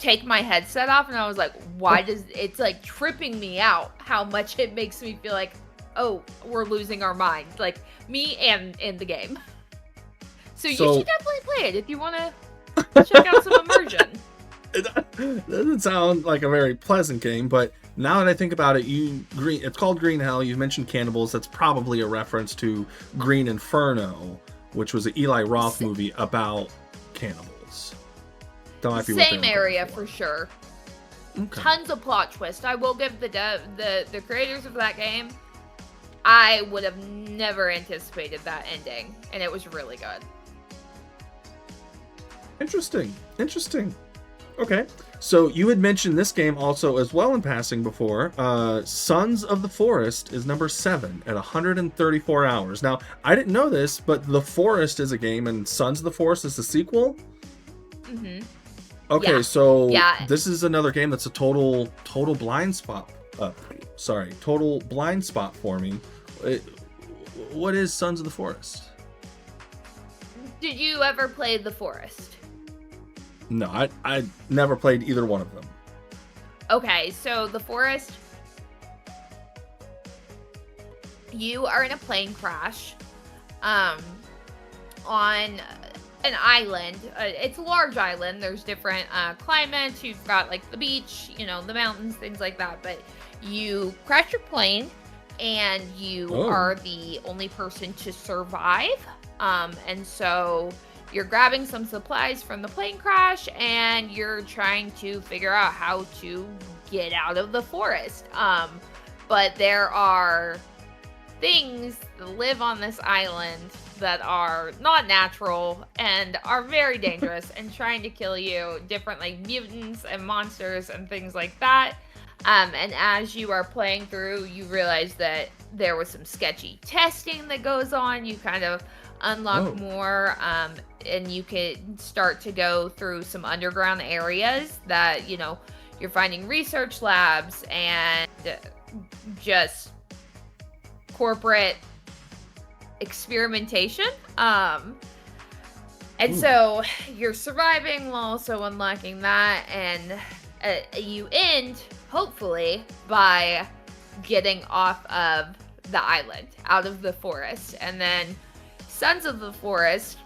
take my headset off, and I was like, why does it's like tripping me out how much it makes me feel like, oh, we're losing our minds, like me and in the game. So you should definitely play it if you want to check out some immersion. It doesn't sound like a very pleasant game, but now that I think about it, it's called Green Hell. You mentioned cannibals. That's probably a reference to Green Inferno, which was an Eli Roth movie about cannibals. That might be same area for sure. Okay. Tons of plot twists. I will give the creators of that game, I would have never anticipated that ending, and it was really good. Interesting. Okay, so you had mentioned this game also as well in passing before. Sons of the Forest is number 7 at 134 hours. Now, I didn't know this, but The Forest is a game and Sons of the Forest is the sequel? Mm-hmm. Okay, so this is another game that's a total blind spot. Total blind spot for me. What is Sons of the Forest? Did you ever play The Forest? No, I never played either one of them. Okay, so The Forest, you are in a plane crash on an island. It's a large island. There's different climates. You've got like the beach, the mountains, things like that. But you crash your plane, and you are the only person to survive. And so you're grabbing some supplies from the plane crash, and you're trying to figure out how to get out of the forest. But there are things that live on this island that are not natural and are very dangerous and trying to kill you, different like mutants and monsters and things like that. And as you are playing through, you realize that there was some sketchy testing that goes on. You kind of unlock more, and you can start to go through some underground areas that, you're finding research labs and just corporate experimentation. And Ooh. so you're surviving while also unlocking that, and you end, hopefully, by getting off of the island, out of the forest. And then Sons of the Forest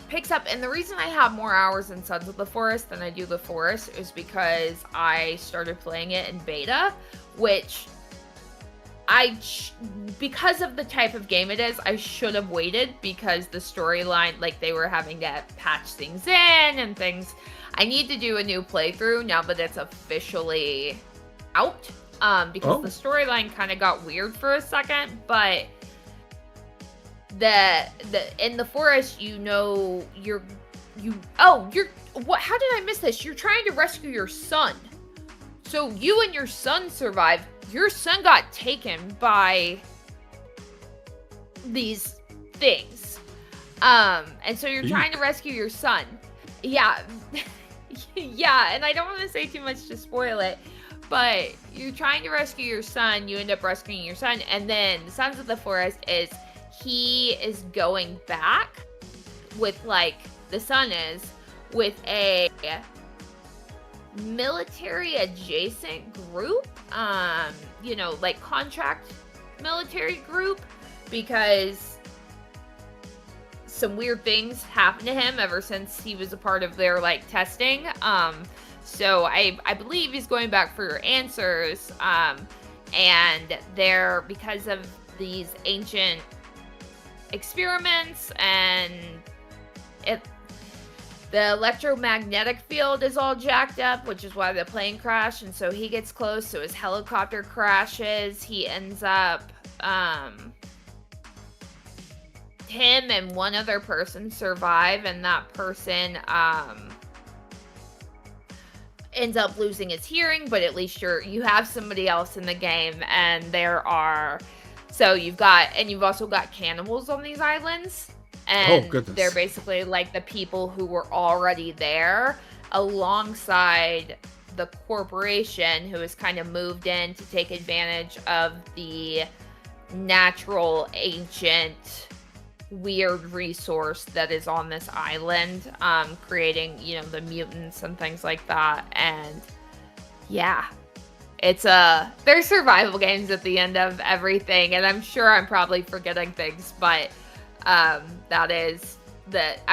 picks up, and the reason I have more hours in Sons of the Forest than I do the Forest is because I started playing it in beta, which because of the type of game it is, I should have waited, because the storyline, like, they were having to patch things in and things. I need to do a new playthrough now that it's officially out, because the storyline kind of got weird for a second. But the in the forest, what? How did I miss this? You're trying to rescue your son. So you and your son survive. Your son got taken by these things. And so you're trying to rescue your son. Yeah. Yeah, and I don't want to say too much to spoil it, but you're trying to rescue your son, you end up rescuing your son, and then Sons of the Forest he is going back with, like, the son is, with a military adjacent group, like contract military group, because some weird things happened to him ever since he was a part of their, like, testing. So I believe he's going back for answers, and they're, because of these ancient experiments, and the electromagnetic field is all jacked up, which is why the plane crashed. And so he gets close, so his helicopter crashes. He ends up, him and one other person survive, and that person ends up losing his hearing, but at least you have somebody else in the game. And you've also got cannibals on these islands. And they're basically like the people who were already there, alongside the corporation, who has kind of moved in to take advantage of the natural, ancient, weird resource that is on this island, creating, the mutants and things like that. And yeah, there's survival games at the end of everything, and I'm sure I'm probably forgetting things, but I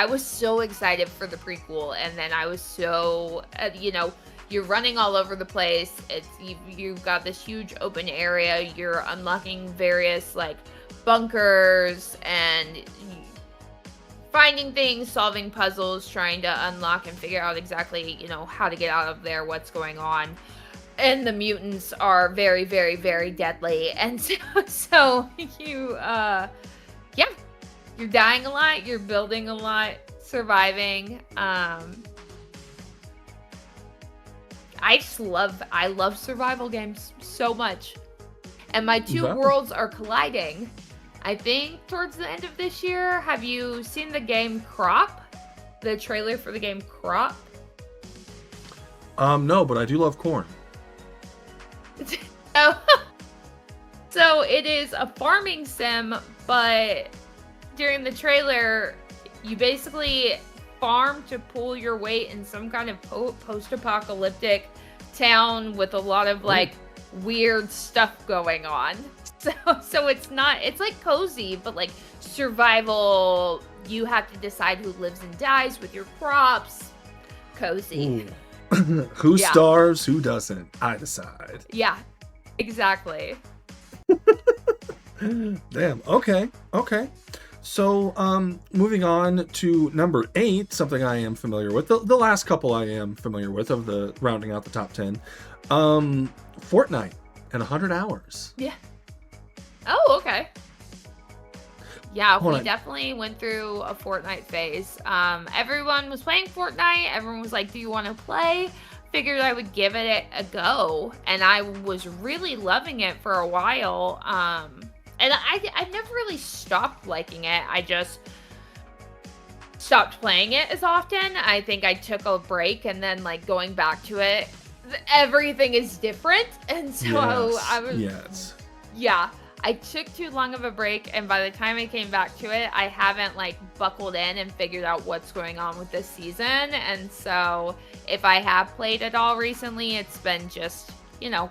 was so excited for the prequel, and then I was so, you're running all over the place. You've got this huge open area. You're unlocking various, like, bunkers and finding things, solving puzzles, trying to unlock and figure out exactly, how to get out of there, what's going on. And the mutants are very, very, very deadly. And so you're dying a lot, you're building a lot, surviving. I love survival games so much. And my two worlds are colliding, I think, towards the end of this year. Have you seen the game Crop? The trailer for the game Crop? No, but I do love corn. So it is a farming sim, but during the trailer, you basically farm to pull your weight in some kind of post-apocalyptic town with a lot of, like, weird stuff going on. So it's like cozy, but, like, survival. You have to decide who lives and dies with your crops. Cozy. Who starves, who doesn't, I decide. Yeah, exactly. Damn. Okay. So, moving on to number 8, something I am familiar with. The last couple I am familiar with, of the rounding out the top 10. Fortnite and 100 hours. Yeah. Oh, okay. Yeah, we definitely went through a Fortnite phase. Everyone was playing Fortnite. Everyone was like, do you want to play? Figured I would give it a go. And I was really loving it for a while. And I never really stopped liking it. I just stopped playing it as often. I think I took a break, and then, like, going back to it, everything is different. And so I was... Yes. Yeah. I took too long of a break, and by the time I came back to it, I haven't like buckled in and figured out what's going on with this season. And so if I have played at all recently, it's been just,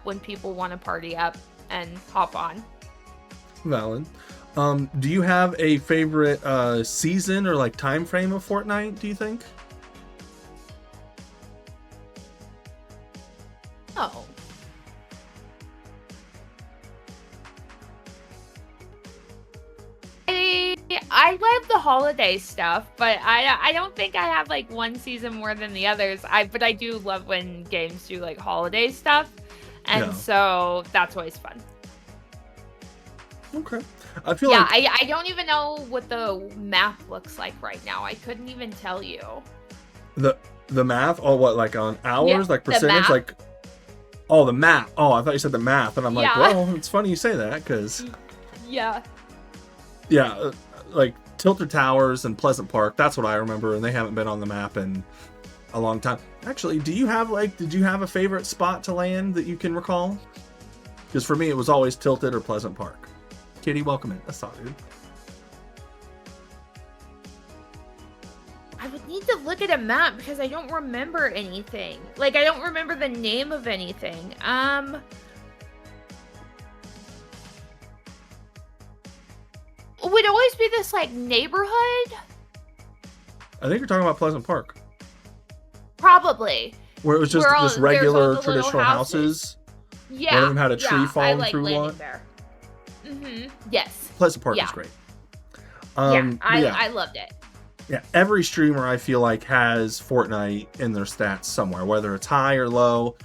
when people want to party up and hop on. Valid. Do you have a favorite season or like time frame of Fortnite, do you think? Oh. I love the holiday stuff, but I don't think I have like one season more than the others. But I do love when games do like holiday stuff, and so that's always fun. Okay. I feel like I don't even know what the map looks like right now. I couldn't even tell you. The math? Oh, what, like on hours, like percentage, like the map. Oh, I thought you said the math, and I'm like, well, it's funny you say that because yeah, like Tilted Towers and Pleasant Park. That's what I remember, and they haven't been on the map in a long time. Actually, did you have a favorite spot to land that you can recall? Because for me, it was always Tilted or Pleasant Park. Kitty, welcome in. That's all, dude. I would need to look at a map because I don't remember anything. Like, I don't remember the name of anything. Would always be this, like, neighborhood? I think you're talking about Pleasant Park. Probably. Where it was just regular traditional houses. Yeah. One of them had a tree falling through one. There. Mm-hmm. Yes. Pleasant Park is great. I loved it. Yeah, every streamer I feel like has Fortnite in their stats somewhere, whether it's high or low.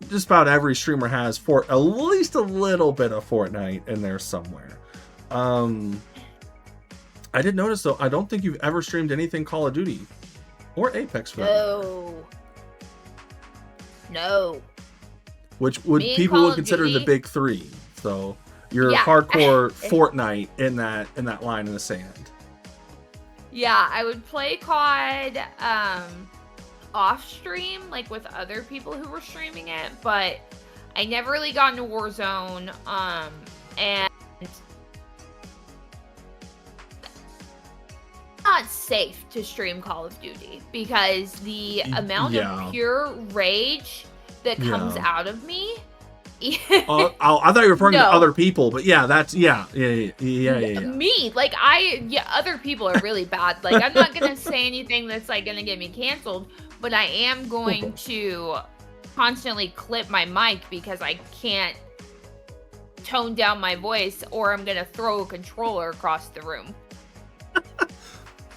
Just about every streamer has at least a little bit of Fortnite in there somewhere. I did notice though, I don't think you've ever streamed anything Call of Duty or Apex for that. No. Which people would consider the big three. So you're hardcore Fortnite in that line in the sand. Yeah, I would play COD off stream, like with other people who were streaming it, but I never really got into Warzone. And not safe to stream Call of Duty because the amount of pure rage that comes out of me. I thought you were referring to other people, but that's me. Like other people are really bad. Like I'm not gonna say anything that's like gonna get me canceled, but I am going to constantly clip my mic because I can't tone down my voice, or I'm gonna throw a controller across the room.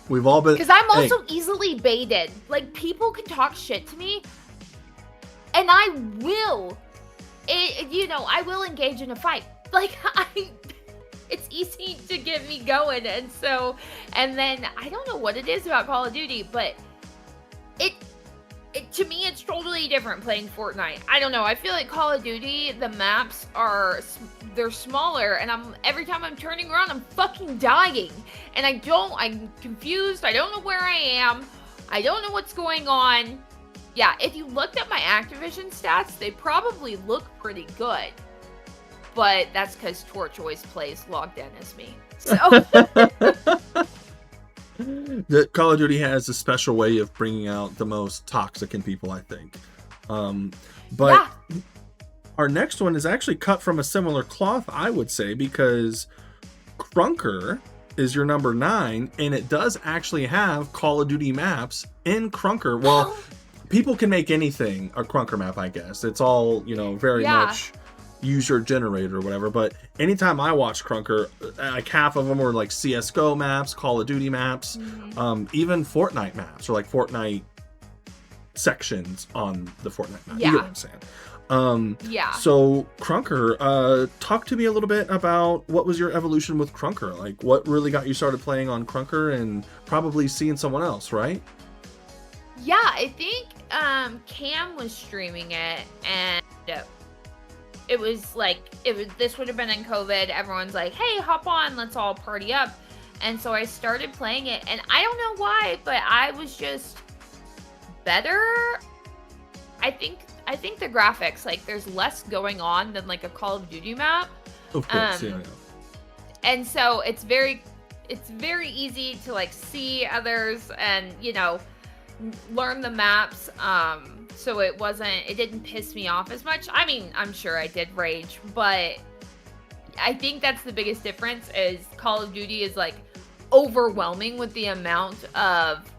We've all been, because I'm also easily baited. Like people can talk shit to me, and I will. I will engage in a fight. Like, it's easy to get me going. And then I don't know what it is about Call of Duty, but to me, it's totally different playing Fortnite. I don't know. I feel like Call of Duty, the maps they're smaller, and every time I'm turning around, I'm fucking dying. And I'm confused. I don't know where I am. I don't know what's going on. Yeah, if you looked at my Activision stats, they probably look pretty good. But that's because Torch always plays logged in as me. So the Call of Duty has a special way of bringing out the most toxic in people, I think. But our next one is actually cut from a similar cloth, I would say, because Crunker is your number 9, and it does actually have Call of Duty maps in Crunker. Well, people can make anything a Crunker map, I guess. It's all, very much user generated or whatever. But anytime I watch Crunker, like half of them are like CSGO maps, Call of Duty maps, even Fortnite maps, or like Fortnite sections on the Fortnite map. You get what I'm saying? So Crunker, talk to me a little bit about what was your evolution with Crunker? Like what really got you started playing on Crunker and probably seeing someone else, right? Yeah, I think Cam was streaming it, and this would have been in COVID. Everyone's like, hey, hop on, let's all party up. And so I started playing it, and I don't know why, but I was just better. I think the graphics, like there's less going on than like a Call of Duty map. Of course, and so it's very easy to like see others and, you know, learn the maps. So it didn't piss me off as much. I mean, I'm sure I did rage, but I think that's the biggest difference is Call of Duty is like overwhelming with the amount of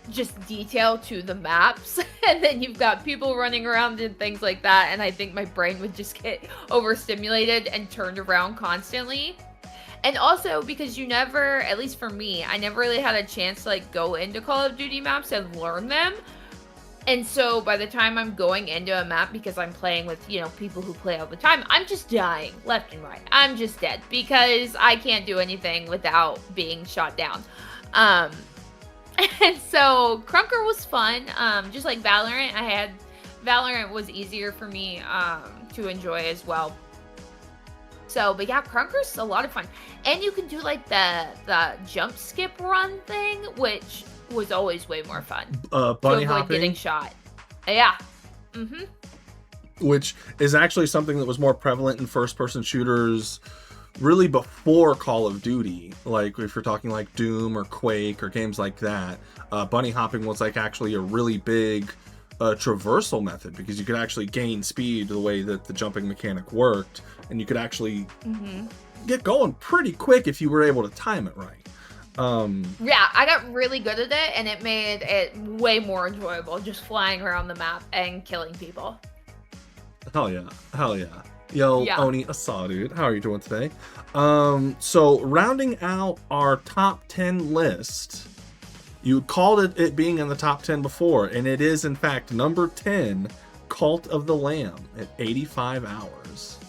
just detail to the maps, and then you've got people running around and things like that, and I think my brain would just get overstimulated and turned around constantly. And also because you never, at least for me, I never really had a chance to like go into Call of Duty maps and learn them. And so by the time I'm going into a map, because I'm playing with, you know, people who play all the time, I'm just dying left and right. I'm just dead because I can't do anything without being shot down. And so Crunker was fun. Just like Valorant, Valorant was easier for me to enjoy as well. So, but yeah, Crunker's a lot of fun. And you can do like the jump skip run thing, which was always way more fun. Bunny to avoid hopping. Getting shot. Yeah. Mm-hmm. Which is actually something that was more prevalent in first-person shooters really before Call of Duty. Like if you're talking like Doom or Quake or games like that, bunny hopping was like actually a really big traversal method because you could actually gain speed the way that the jumping mechanic worked, and you could actually get going pretty quick if you were able to time it right. Yeah, I got really good at it, and it made it way more enjoyable just flying around the map and killing people. Hell yeah. Yo, Yeah. Oni Asa, dude. How are you doing today? So rounding out our top 10 list, you called it being in the top 10 before, and it is in fact number 10, Cult of the Lamb at 85 hours.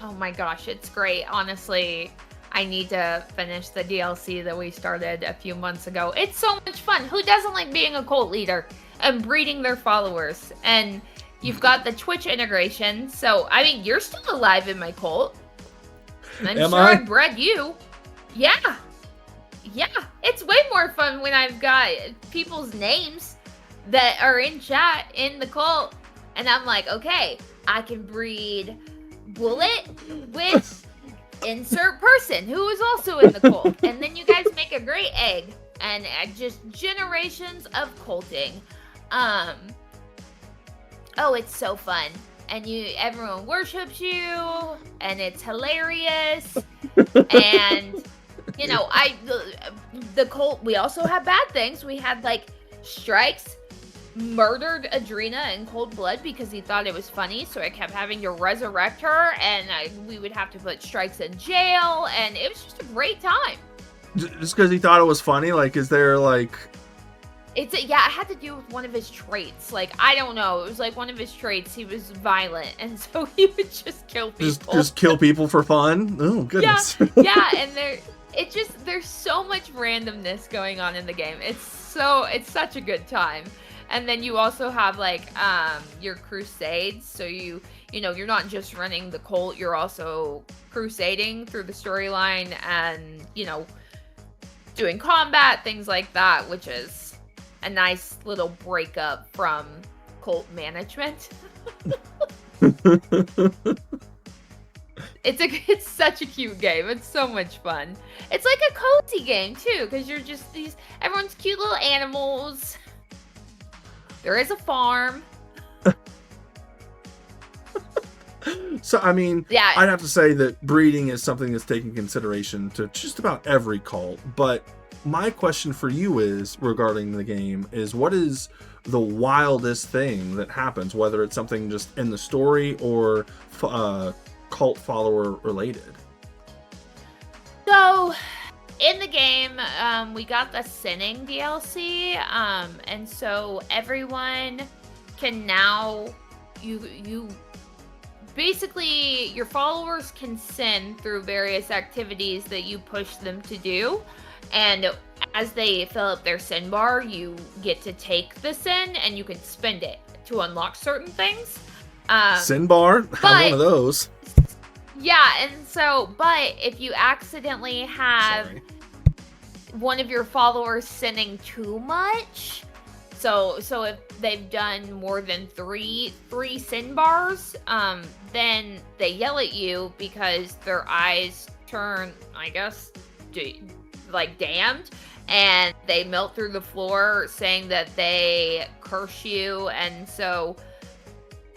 Oh my gosh, it's great. Honestly, I need to finish the DLC that we started a few months ago. It's so much fun. Who doesn't like being a cult leader and breeding their followers? And you've got the Twitch integration. So, I mean, you're still alive in my cult. I'm Am sure I? I bred you. Yeah. Yeah. It's way more fun when I've got people's names that are in chat in the cult. And I'm like, okay, I can breed Bullet with insert person who is also in the cult. And then you guys make a great egg. And just generations of culting. Oh, it's so fun. And everyone worships you, and it's hilarious. And you know, the cult, we also have bad things. We had like Strikes murdered Adrena in cold blood because he thought it was funny, so I kept having to resurrect her, and we would have to put Strikes in jail, and it was just a great time. Just because he thought it was funny? Like, is there like... Yeah, it had to do with one of his traits. Like, I don't know. It was like one of his traits. He was violent, and so he would just kill people. Just kill people for fun? Oh, goodness. Yeah, and there's so much randomness going on in the game. It's such a good time. And then you also have like your crusades. So you know, you're not just running the cult, you're also crusading through the storyline and, you know, doing combat, things like that, which is a nice little breakup from cult management. It's such a cute game. It's so much fun. It's like a cozy game too, because you're just everyone's cute little animals. There is a farm. So, I mean, Yeah. I'd have to say that breeding is something that's taken consideration to just about every cult. But my question for you is, regarding the game, is what is the wildest thing that happens, whether it's something just in the story or cult follower related? So, in the game, we got the Sinning DLC, and so everyone can now, you basically, your followers can sin through various activities that you push them to do, and as they fill up their sin bar, you get to take the sin, and you can spend it to unlock certain things. Sin bar? I'm one of those. Yeah, and so, but if you accidentally have one of your followers sinning too much, So if they've done more than three sin bars, then they yell at you because their eyes turn, I guess, like damned, and they melt through the floor, saying that they curse you, and so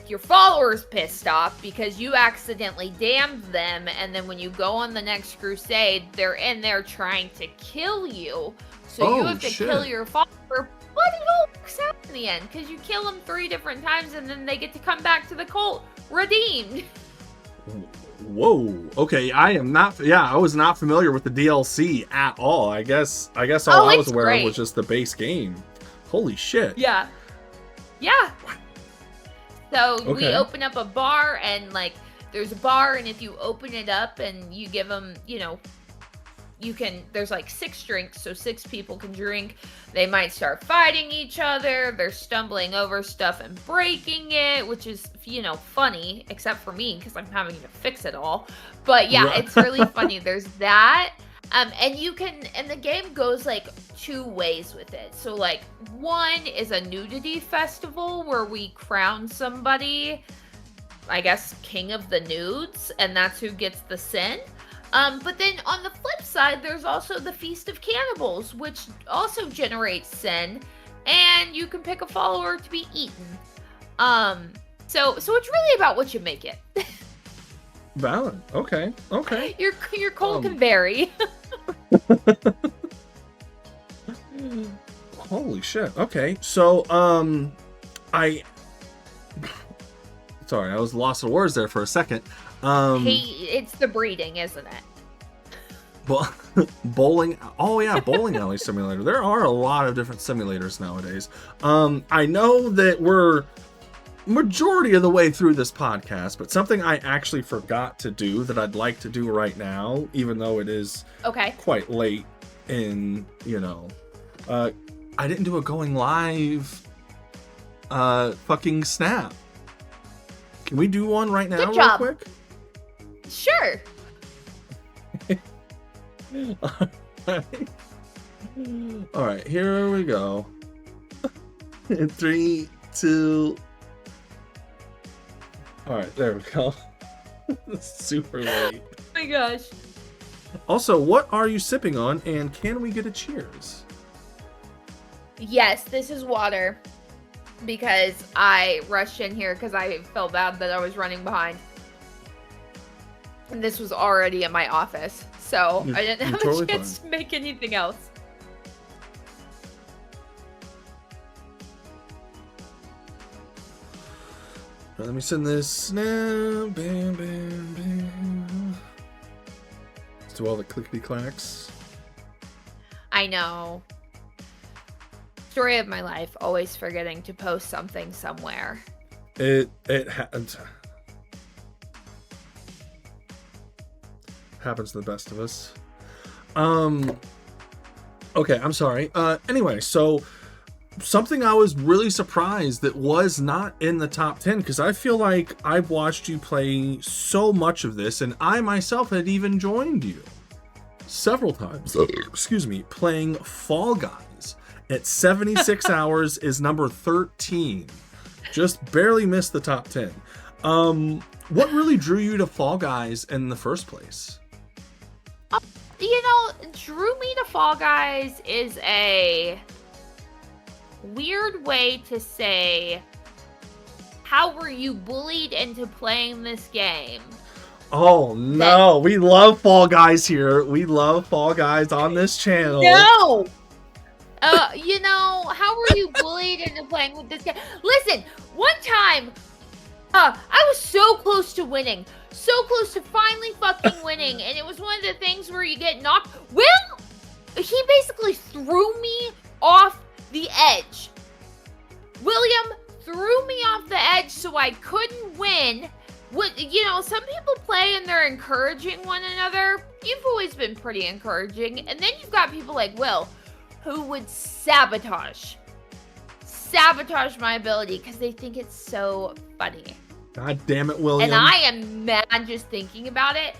your followers pissed off because you accidentally damned them, and then when you go on the next crusade, they're in there trying to kill you. So you have to kill your follower, but it all works out in the end because you kill them 3 different times, and then they get to come back to the cult redeemed. Whoa. Okay, I was not familiar with the DLC at all. I guess all I was aware of was just the base game. Holy shit. Yeah. So we open up a bar, and like there's a bar, and if you open it up and you give them, there's like 6 drinks, so 6 people can drink. They might start fighting each other. They're stumbling over stuff and breaking it, which is, funny, except for me because I'm having to fix it all. But yeah, it's really funny. There's that. And the game goes like 2 ways with it. So like one is a nudity festival where we crown somebody, I guess, king of the nudes, and that's who gets the sin. But then on the flip side, there's also the Feast of Cannibals, which also generates sin, and you can pick a follower to be eaten. So it's really about what you make it. Valid. Okay. Your cult can vary. Holy shit. Okay. So, sorry, I was lost of words there for a second. Hey, it's the breeding, isn't it? Bowling. Oh yeah, bowling alley simulator. There are a lot of different simulators nowadays. I know that we're majority of the way through this podcast, but something I actually forgot to do that I'd like to do right now, even though it is quite late in, I didn't do a going live fucking snap. Can we do one right now real quick? Sure. All right, here we go. In 3, 2. All right, there we go. Super late. Oh my gosh. Also, what are you sipping on, and can we get a cheers? Yes, this is water because I rushed in here because I felt bad that I was running behind. And this was already in my office, so I didn't have a chance to make anything else. Let me send this snap. Bam, bam, bam. Let's do all the clickety clacks. I know. Story of my life, always forgetting to post something somewhere. It happens to the best of us. Okay, I'm sorry. Anyway, so something I was really surprised that was not in the top 10, because I feel like I've watched you play so much of this, and I myself had even joined you several times. Excuse me, playing Fall Guys at 76 hours is number 13. Just barely missed the top 10. What really drew you to Fall Guys in the first place? Drew me to Fall Guys is a weird way to say, how were you bullied into playing this game? Oh no, we love Fall Guys here. We love Fall Guys on this channel. No! How were you bullied into playing with this game? Listen, one time, I was so close to winning. So close to finally fucking winning, and it was one of the things where you get knocked. Well, he basically threw me off the edge. William threw me off the edge so I couldn't win. Some people play and they're encouraging one another. You've always been pretty encouraging. And then you've got people like Will, who would sabotage my ability because they think it's so funny. God damn it, William. And I am mad just thinking about it.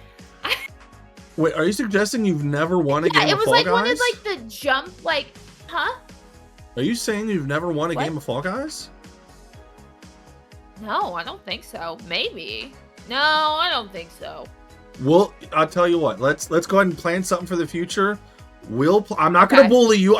Wait, are you suggesting you've never won a game of Fall Guys? It was like one of the jump, huh? Are you saying you've never won a What? game of Fall Guys? No, I don't think so. Maybe. No, I don't think so. Well, I'll tell you what. Let's go ahead and plan something for the future. I'm not Okay. going to bully you.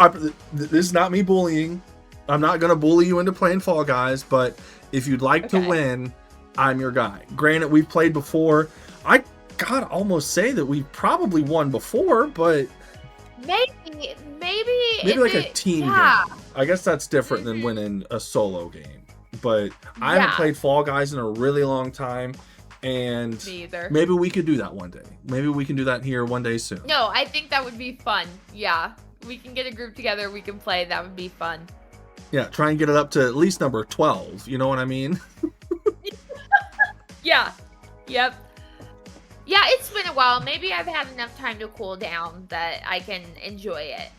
This is not me bullying. I'm not going to bully you into playing Fall Guys, but if you'd like to win, I'm your guy. Granted, we've played before. I gotta almost say that we've probably won before, but Maybe like a team game. I guess that's different than winning a solo game. But I haven't played Fall Guys in a really long time, and Me either. maybe we could do that one day. Maybe we can do that here one day soon. No, I think that would be fun. Yeah, we can get a group together. We can play. That would be fun. Yeah, try and get it up to at least number 12. You know what I mean? Yeah. Yep. Yeah, it's been a while. Maybe I've had enough time to cool down that I can enjoy it.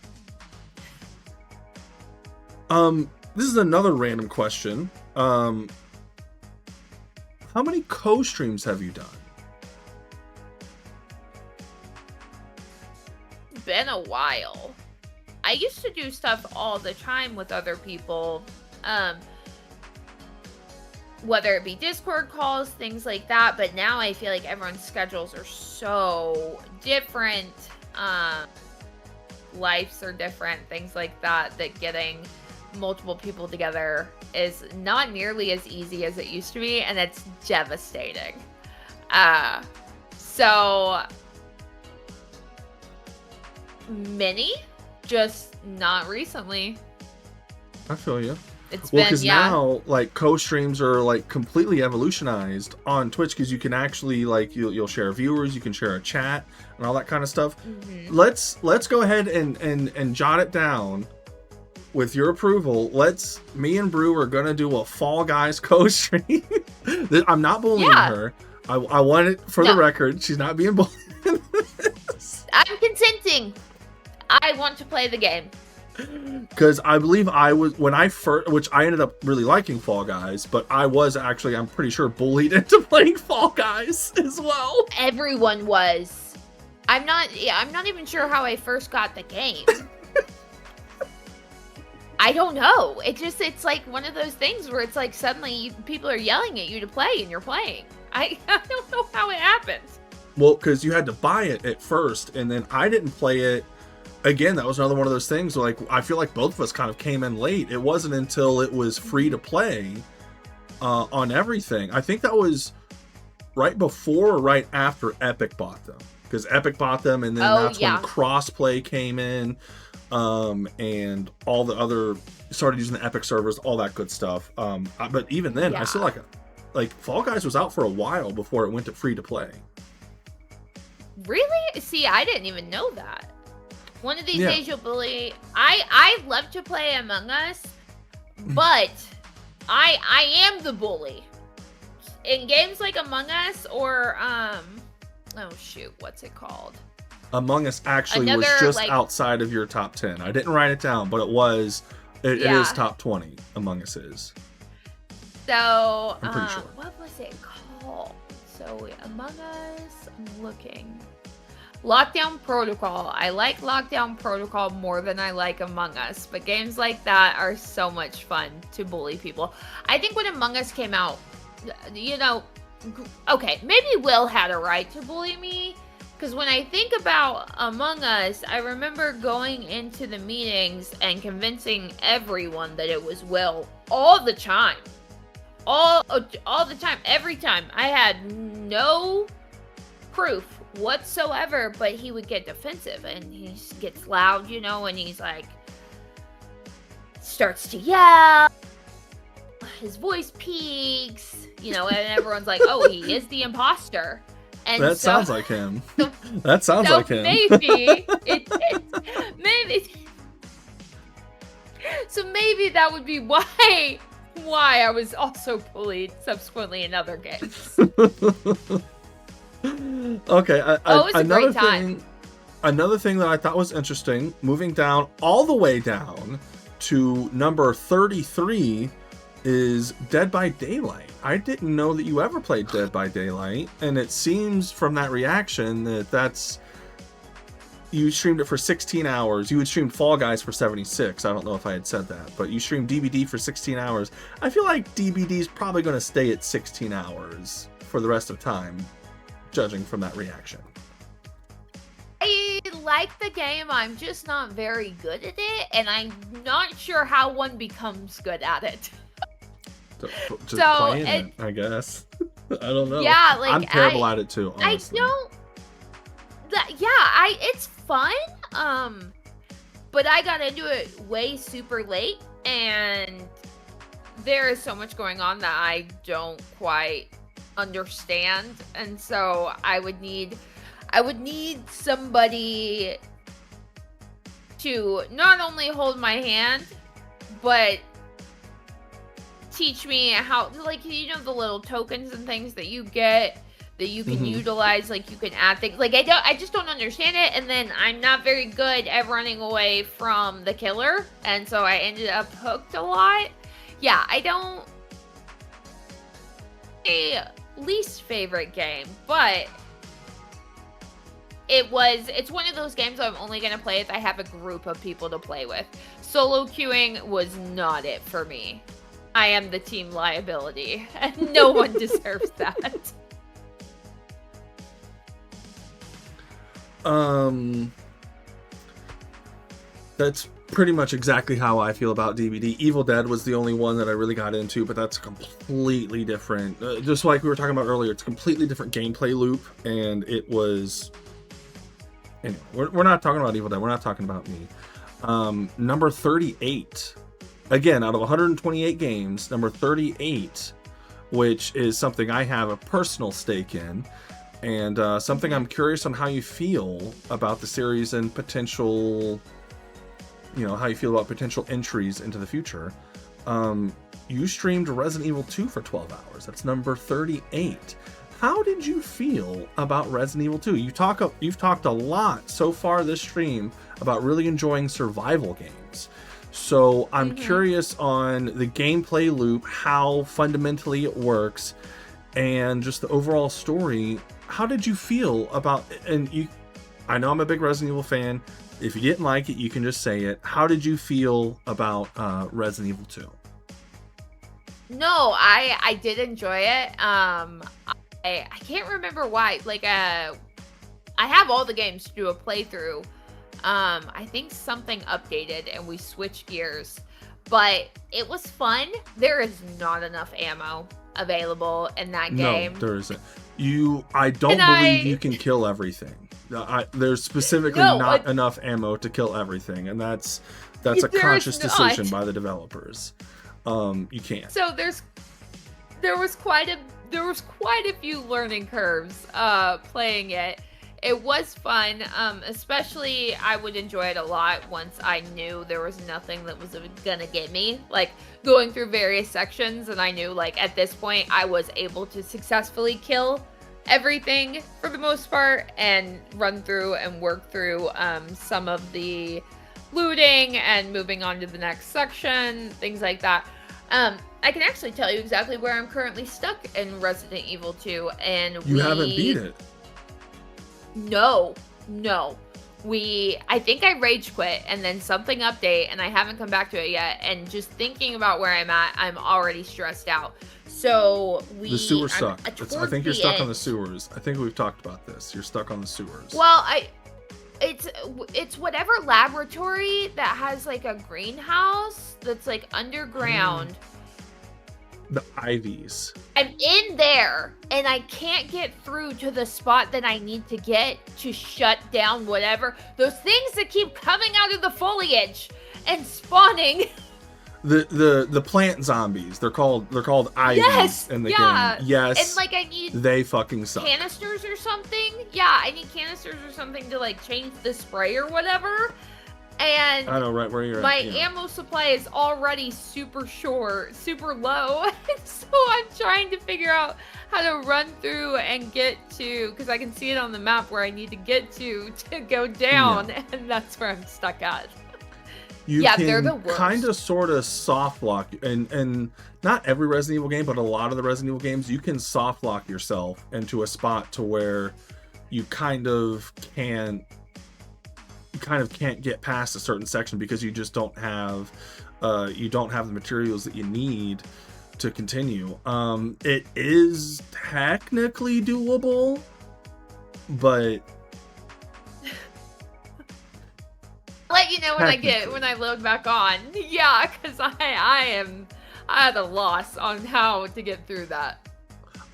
This is another random question. How many co-streams have you done? It's been a while. I used to do stuff all the time with other people. Whether it be Discord calls, things like that. But now I feel like everyone's schedules are so different. Lives are different, things like that, that getting multiple people together is not nearly as easy as it used to be, and it's devastating. So many, just not recently. I feel you. It's Well, been, because now, like, co-streams are, like, completely evolutionized on Twitch, because you can actually, like, you'll share viewers, you can share a chat, and all that kind of stuff. Mm-hmm. Let's go ahead and jot it down with your approval. Me and Brew are gonna do a Fall Guys co-stream. I'm not bullying her. I want it for the record. She's not being bullied. I'm consenting. I want to play the game. Because I believe when I first, which I ended up really liking Fall Guys, but I was actually, I'm pretty sure, bullied into playing Fall Guys as well. Everyone was. I'm not even sure how I first got the game. I don't know. It's like one of those things where it's like suddenly people are yelling at you to play and you're playing. I don't know how it happens. Well, because you had to buy it at first, and then I didn't play it. Again, that was another one of those things where, like, I feel like both of us kind of came in late. It wasn't until it was free to play on everything. I think that was right before or right after Epic bought them. Because Epic bought them, and then that's when crossplay came in, and all the other started using the Epic servers, all that good stuff. But even then, I still like Fall Guys was out for a while before it went to free to play. Really? See, I didn't even know that. One of these days you'll bully. I love to play Among Us, but I am the bully. In games like Among Us or oh shoot, what's it called? Among Us actually was just outside of your top 10. I didn't write it down, but it is top 20. Among Us is. So I'm pretty sure. What was it called? So Among Us, I'm looking. Lockdown Protocol. I like Lockdown Protocol more than I like Among Us, but games like that are so much fun to bully people. I think when Among Us came out, you know, okay, maybe Will had a right to bully me, because when I think about Among Us, I remember going into the meetings and convincing everyone that it was Will all the time. All the time, every time. I had no proof whatsoever, but he would get defensive and he gets loud, you know, and he's like, starts to yell, his voice peaks, you know, and everyone's like, oh, he is the imposter. And that sounds like him. That sounds like him. Maybe so maybe that would be why I was also bullied subsequently in other games. Okay, it was a great time. Another thing that I thought was interesting, moving down all the way down to number 33 is Dead by Daylight. I didn't know that you ever played Dead by Daylight, and it seems from that reaction that's you streamed it for 16 hours. You had streamed Fall Guys for 76. I don't know if I had said that, but you streamed DBD for 16 hours. I feel like DBD is probably going to stay at 16 hours for the rest of time, judging from that reaction. I like the game. I'm just not very good at it, and I'm not sure how one becomes good at it. Just playing it, I guess. I don't know. Yeah, like I'm terrible at it too, honestly. It's fun. But I got into it way super late, and there is so much going on that I don't quite understand, and so I would need somebody to not only hold my hand, but teach me how, like, you know, the little tokens and things that you get that you can utilize, like you can add things. Like, I just don't understand it, and then I'm not very good at running away from the killer, and so I ended up hooked a lot. Yeah, a least favorite game, but it's one of those games I'm only going to play if I have a group of people to play with. Solo queuing was not it for me. I am the team liability, and no one deserves that. That's pretty much exactly how I feel about DBD. Evil Dead was the only one that I really got into, but that's completely different. Just like we were talking about earlier, it's a completely different gameplay loop, and it was... Anyway, we're not talking about Evil Dead. We're not talking about me. Number 38. Again, out of 128 games, number 38, which is something I have a personal stake in, and something I'm curious on how you feel about the series and potential, you know, how you feel about potential entries into the future. You streamed Resident Evil 2 for 12 hours. That's number 38. How did you feel about Resident Evil 2? You've talked a lot so far this stream about really enjoying survival games. So I'm curious on the gameplay loop, how fundamentally it works, and just the overall story. How did you feel about it? And I know I'm a big Resident Evil fan. If you didn't like it, you can just say it. How did you feel about Resident Evil 2? No, I did enjoy it. I can't remember why. Like, I have all the games to do a playthrough. I think something updated and we switched gears, but it was fun. There is not enough ammo available in that game. No, there isn't. I don't believe you can kill everything. There's specifically not enough ammo to kill everything, and that's a conscious decision by the developers. You can't. So there was quite a few learning curves playing it. It was fun, especially I would enjoy it a lot once I knew there was nothing that was gonna get me. Like, going through various sections, and I knew, like, at this point I was able to successfully kill everything for the most part and run through and work through some of the looting and moving on to the next section, things like that. I can actually tell you exactly where I'm currently stuck in Resident Evil 2, and you haven't beat it. No. I think I rage quit and then something update, and I haven't come back to it yet, and just thinking about where I'm at, I'm already stressed out. So the sewers suck. I think you're stuck on the sewers. I think we've talked about this. You're stuck on the sewers. Well, it's whatever laboratory that has like a greenhouse that's like underground. The Ivies. I'm in there, and I can't get through to the spot that I need to get to shut down whatever. Those things that keep coming out of the foliage and spawning. The plant zombies. They're called Ivies in the game. Yes. And like, I need they fucking suck. Canisters or something. Yeah, I need canisters or something to like change the spray or whatever. And I know right where you're at. My ammo supply is already super short, super low. So I'm trying to figure out how to run through and get to, because I can see it on the map where I need to get to go down, and that's where I'm stuck at. They're the worst. Kind of sort of soft lock, and not every Resident Evil game, but a lot of the Resident Evil games, you can soft lock yourself into a spot to where you kind of can kind of can't get past a certain section because you just don't have the materials that you need to continue. It is technically doable, but I'll let you know when I load back on. Yeah, because I at a loss on how to get through that.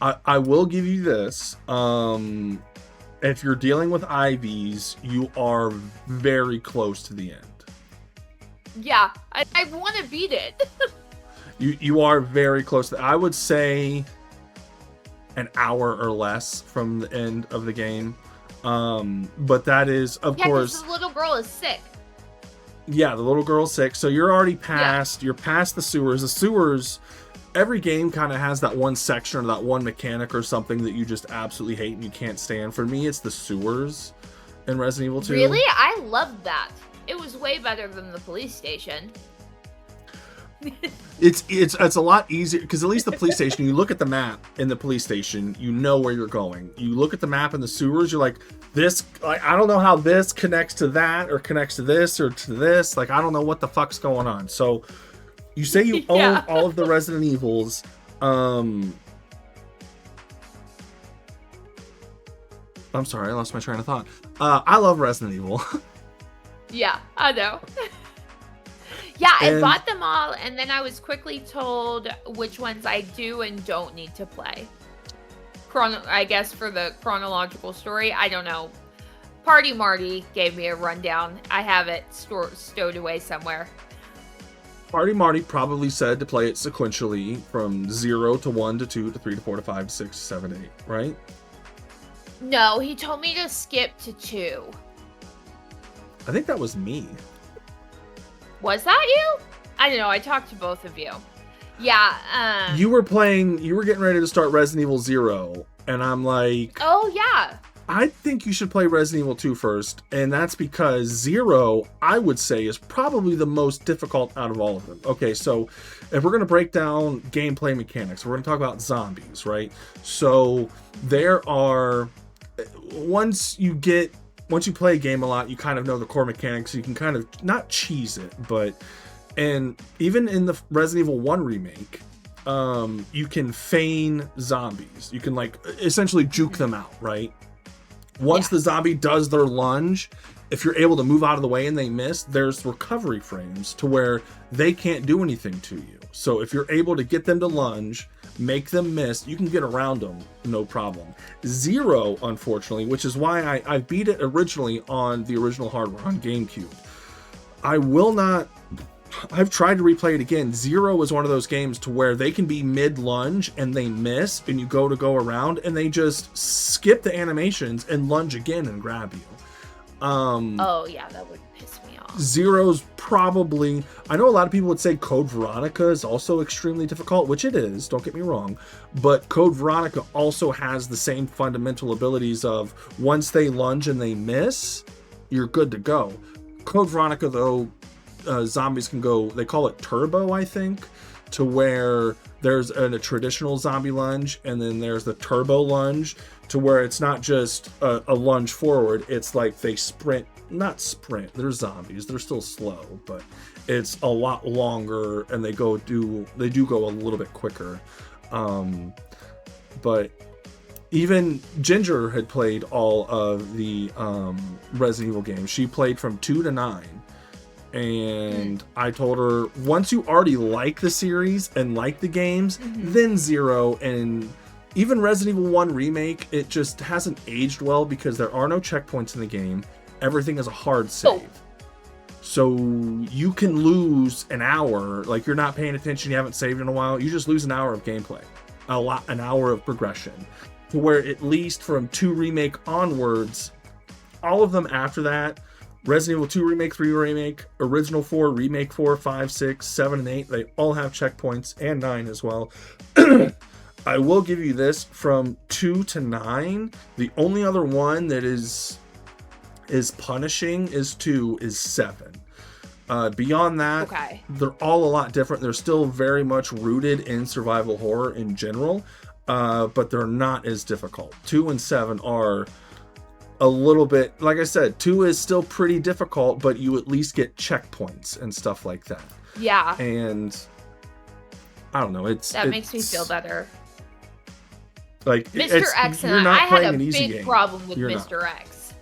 I will give you this. If you're dealing with IVs, you are very close to the end. Yeah, I want to beat it. You are very close. I would say an hour or less from the end of the game. But that is, of course, the little girl is sick. Yeah, the little girl's sick. So you're already past. Yeah. You're past the sewers. The sewers. Every game kind of has that one section or that one mechanic or something that you just absolutely hate and you can't stand. For me, it's the sewers in Resident Evil 2. Really? I loved that. It was way better than the police station. It's a lot easier because at least the police station, you look at the map in the police station, you know where you're going. You look at the map in the sewers, you're like, this, like, I don't know how this connects to that or connects to this or to this. Like, I don't know what the fuck's going on. So you say you own all of the Resident Evils. I'm sorry, I lost my train of thought. I love Resident Evil. Yeah, I know. Yeah, I bought them all, and then I was quickly told which ones I do and don't need to play. I guess for the chronological story, I don't know. Party Marty gave me a rundown. I have it stowed away somewhere. Party Marty probably said to play it sequentially from 0 to 1 to 2 to 3 to 4 to 5 to 6 to 7 to 8, right? No, he told me to skip to 2. I think that was me. Was that you? I don't know. I talked to both of you. Yeah. You were getting ready to start Resident Evil 0, and I'm like, oh, yeah. I think you should play Resident Evil 2 first, and that's because 0, I would say, is probably the most difficult out of all of them. Okay, so if we're going to break down gameplay mechanics, we're going to talk about zombies, right? So there are, once you play a game a lot, you kind of know the core mechanics. You can kind of not cheese it, but, and even in the Resident Evil 1 remake, you can feign zombies. You can like essentially juke them out, right? Once the zombie does their lunge, if you're able to move out of the way and they miss, there's recovery frames to where they can't do anything to you. So if you're able to get them to lunge, make them miss, you can get around them, no problem. 0, unfortunately, which is why I beat it originally on the original hardware, on GameCube. I've tried to replay it again. 0 is one of those games to where they can be mid-lunge and they miss, and you go around, and they just skip the animations and lunge again and grab you. Oh, yeah, that would piss me off. 0's probably, I know a lot of people would say Code Veronica is also extremely difficult, which it is, don't get me wrong, but Code Veronica also has the same fundamental abilities of once they lunge and they miss, you're good to go. Code Veronica, though, zombies can go, they call it turbo, I think, to where there's a traditional zombie lunge and then there's the turbo lunge, to where it's not just a lunge forward, it's like they not sprint, they're zombies, they're still slow, but it's a lot longer and they do go a little bit quicker. But even Ginger had played all of the Resident Evil games. She played from 2 to 9. And I told her, once you already like the series and like the games, then 0 and even Resident Evil 1 Remake, it just hasn't aged well because there are no checkpoints in the game. Everything is a hard save. So you can lose an hour, like you're not paying attention, you haven't saved in a while, you just lose an hour of gameplay, an hour of progression. To where at least from 2 Remake onwards, all of them after that, Resident Evil 2 Remake, 3 Remake, Original 4, Remake 4, 5, 6, 7, and 8, they all have checkpoints, and 9 as well. I will give you this, from 2 to 9, the only other one that is punishing is 7. Beyond that, they're all a lot different. They're still very much rooted in survival horror in general, but they're not as difficult. 2 and 7 are a little bit, like I said, 2 is still pretty difficult, but you at least get checkpoints and stuff like that. Yeah. And I don't know, That makes me feel better. Like Mr. X and I had a big problem with Mr. X.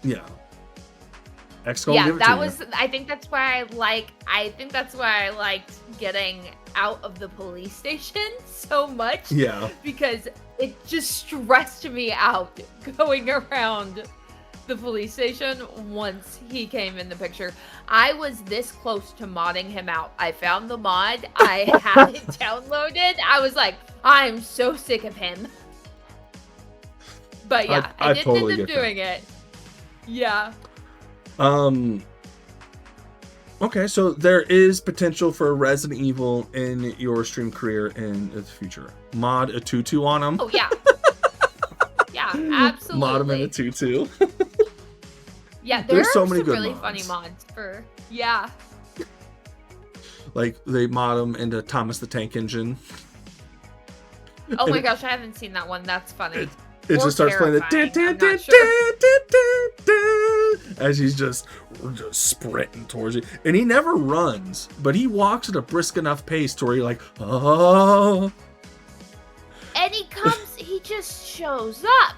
Yeah. X yeah, that was. I think that's why I liked getting out of the police station so much. Yeah. Because it just stressed me out going around the police station once he came in the picture. I was this close to modding him out. I found the mod. I had it downloaded. I was like, I'm so sick of him. But yeah, I didn't totally end up doing it. Yeah. Okay, so there is potential for Resident Evil in your stream career in the future. Mod a tutu on them. Oh yeah. Yeah, absolutely. Mod them in a tutu. Yeah, there's so many good really mods. funny mods for Like they mod them into Thomas the Tank Engine. Oh my gosh, I haven't seen that one. That's funny. It just starts playing the as he's just sprinting towards you, and he never runs, but he walks at a brisk enough pace to where you're like, oh. And he just shows up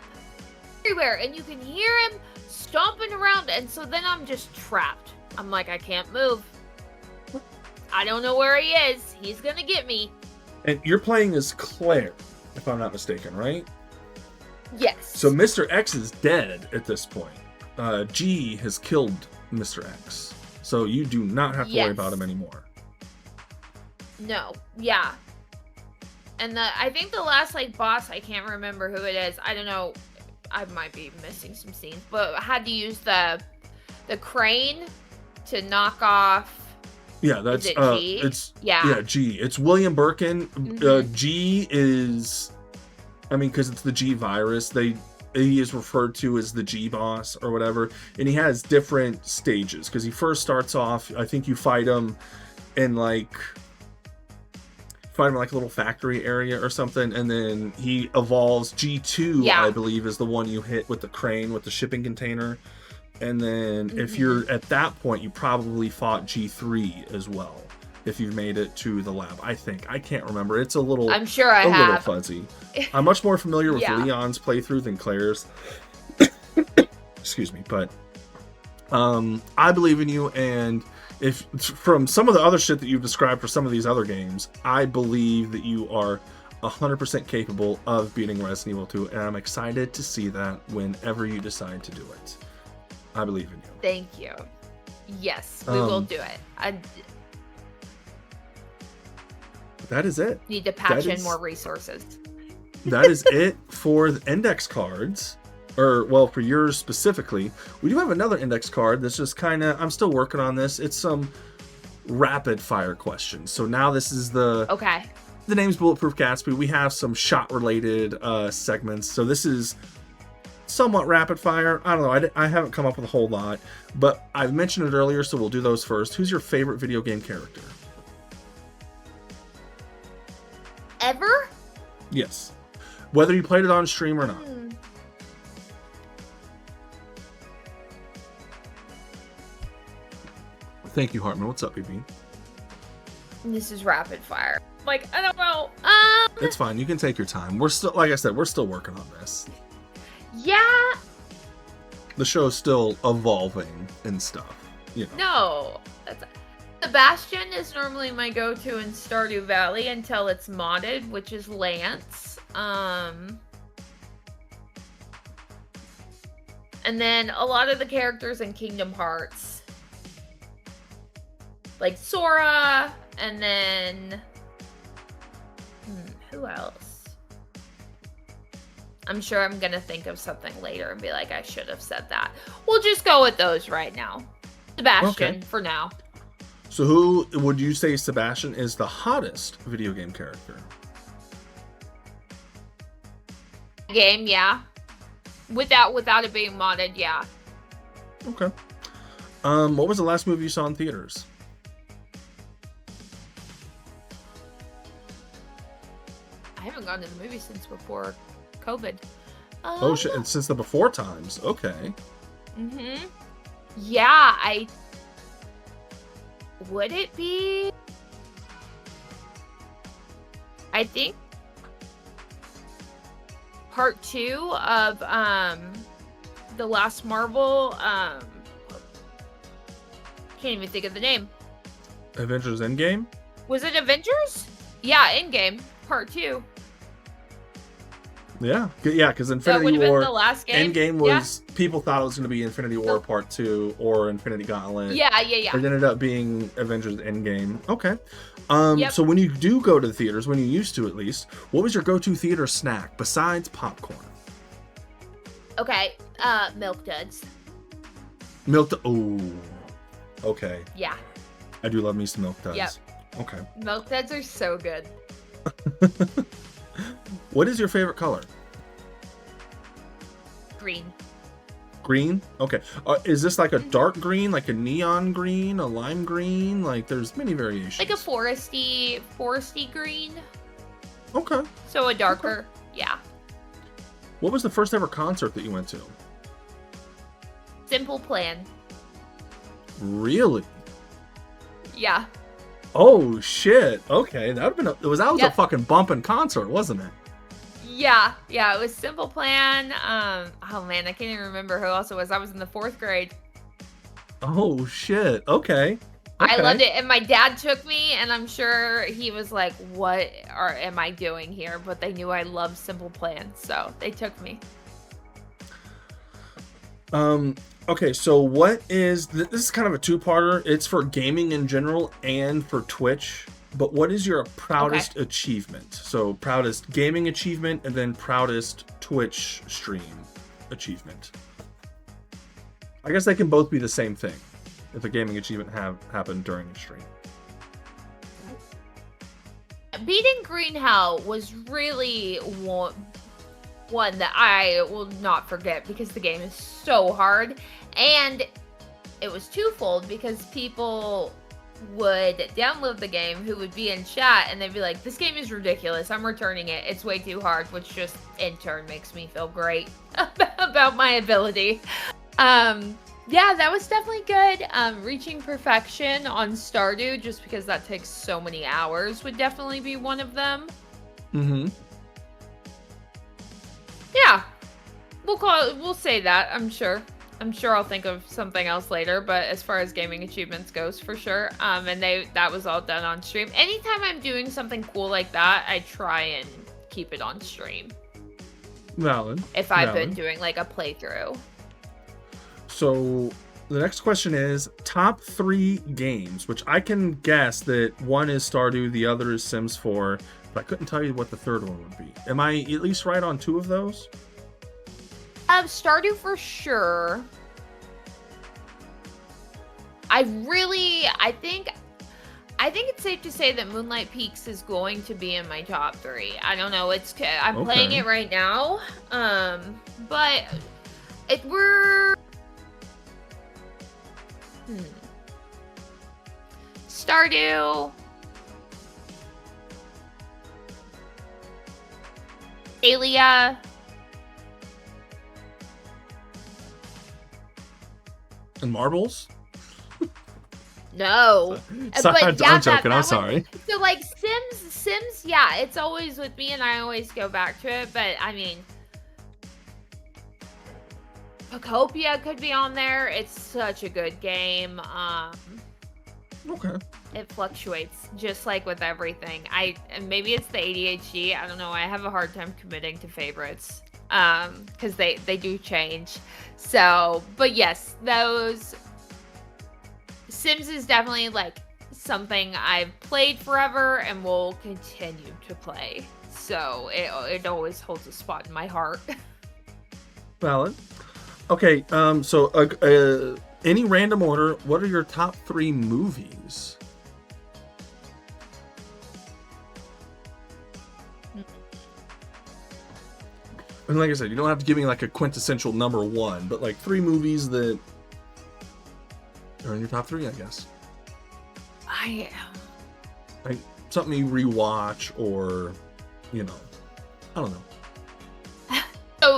everywhere, and you can hear him stomping around, and so then I'm just trapped. I'm like, I can't move. I don't know where he is. He's gonna get me. And you're playing as Claire, if I'm not mistaken, right? Yes. So Mr. X is dead at this point. G has killed Mr. X. So you do not have to worry about him anymore. No. Yeah. And I think the last boss, I can't remember who it is. I don't know. I might be missing some scenes, but I had to use the crane to knock off. Yeah, that's G? it's G. It's William Birkin. Mm-hmm. G is, I mean, because it's the G virus. He is referred to as the G boss or whatever, and he has different stages. Because he first starts off, I think you fight him in a little factory area or something, and then he evolves. G2, I believe, is the one you hit with the crane with the shipping container. And then if you're at that point, you probably fought G3 as well. If you've made it to the lab, I think. I can't remember. It's a little. I'm sure I have. A little fuzzy. I'm much more familiar with Leon's playthrough than Claire's. Excuse me, but I believe in you, and if from some of the other shit that you've described for some of these other games, I believe that you are 100% capable of beating Resident Evil 2, and I'm excited to see that whenever you decide to do it. I believe in you. Thank you. Yes, we will do it. That is it. Need to patch in more resources. That is it for the index cards. Or, well, for yours specifically. We do have another index card that's just kind of, I'm still working on this. It's some rapid fire questions. So now this is the name's BulletPrfGatsby. We have some shot related segments. So this is somewhat rapid fire. I don't know. I haven't come up with a whole lot, but I've mentioned it earlier, so we'll do those first. Who's your favorite video game character? Ever? Yes. Whether you played it on stream or not. Thank you, Hartman. What's up, BB? This is rapid fire. I don't know. It's fine. You can take your time. We're still, like I said, we're still working on this. Yeah. The show's still evolving and stuff. You know. No. Sebastian is normally my go-to in Stardew Valley until it's modded, which is Lance. And then a lot of the characters in Kingdom Hearts. Like Sora, and then who else? I'm sure I'm gonna think of something later and be like, I should have said that. We'll just go with those right now. Sebastian for now. So who would you say Sebastian is the hottest video game character? Game, yeah. Without it being modded, yeah. Okay. What was the last movie you saw in theaters? I haven't gone to the movie since before COVID. Oh shit! And since the before times, okay. Mm-hmm. Yeah, would it be? I think part 2 of the last Marvel. Can't even think of the name. Avengers Endgame. Was it Avengers? Yeah, Endgame part 2. Yeah, because Infinity Been War, the last game. Endgame was people thought it was going to be Infinity War Part 2 or Infinity Gauntlet. Yeah. It ended up being Avengers Endgame. Okay. Yep. So when you do go to the theaters, when you used to at least, what was your go-to theater snack besides popcorn? Okay, Milk Duds. Oh, okay. Yeah. I do love me some Milk Duds. Yep. Okay. Milk Duds are so good. What is your favorite color? Green. Green? Okay. Is this like a dark green, like a neon green, a lime green? Like there's many variations. Like a foresty green. Okay. So a darker, yeah. What was the first ever concert that you went to? Simple Plan. Really? Yeah. Oh shit. Okay, that would have been that was Yep. a fucking bumping concert, wasn't it? Yeah, it was Simple Plan. Oh man, I can't even remember who else it was. I was in the 4th grade. Oh shit. Okay. I loved it, and my dad took me, and I'm sure he was like, "What am I doing here?" But they knew I loved Simple Plan, so they took me. Okay, so what is this is kind of a two-parter. It's for gaming in general and for Twitch. But what is your proudest achievement? So proudest gaming achievement and then proudest Twitch stream achievement. I guess they can both be the same thing if a gaming achievement happened during a stream. Beating Green Hell was really one that I will not forget because the game is so hard, and it was twofold because people would download the game who would be in chat and they'd be like, "This game is ridiculous, I'm returning it, it's way too hard," which just in turn makes me feel great about my ability. Yeah, that was definitely good. Reaching perfection on Stardew, just because that takes so many hours, would definitely be one of them. Mm-hmm. Yeah, we'll say that. I'm sure I'll think of something else later, but as far as gaming achievements goes, for sure. And that was all done on stream. Anytime I'm doing something cool like that, I try and keep it on stream. Valid. If I've been doing like a playthrough. So the next question is top 3 games, which I can guess that one is Stardew, the other is Sims 4. But I couldn't tell you what the third one would be. Am I at least right on 2 of those? Stardew for sure. I think it's safe to say that Moonlight Peaks is going to be in my top 3. I don't know. I'm playing it right now. But if we're Stardew, Alia, And Marbles? no. Sorry, But yeah, I'm joking. I'm sorry. So like Sims, yeah, it's always with me, and I always go back to it. But I mean, Pocopia could be on there. It's such a good game. Okay. It fluctuates just like with everything. And maybe it's the ADHD. I don't know. I have a hard time committing to favorites because they do change. So, but yes, those Sims is definitely like something I've played forever and will continue to play. So it always holds a spot in my heart. Valid. Okay. So any random order, what are your top 3 movies? And like I said, you don't have to give me like a quintessential number 1, but like 3 movies that are in your top 3, I guess. Like something you rewatch, or I don't know.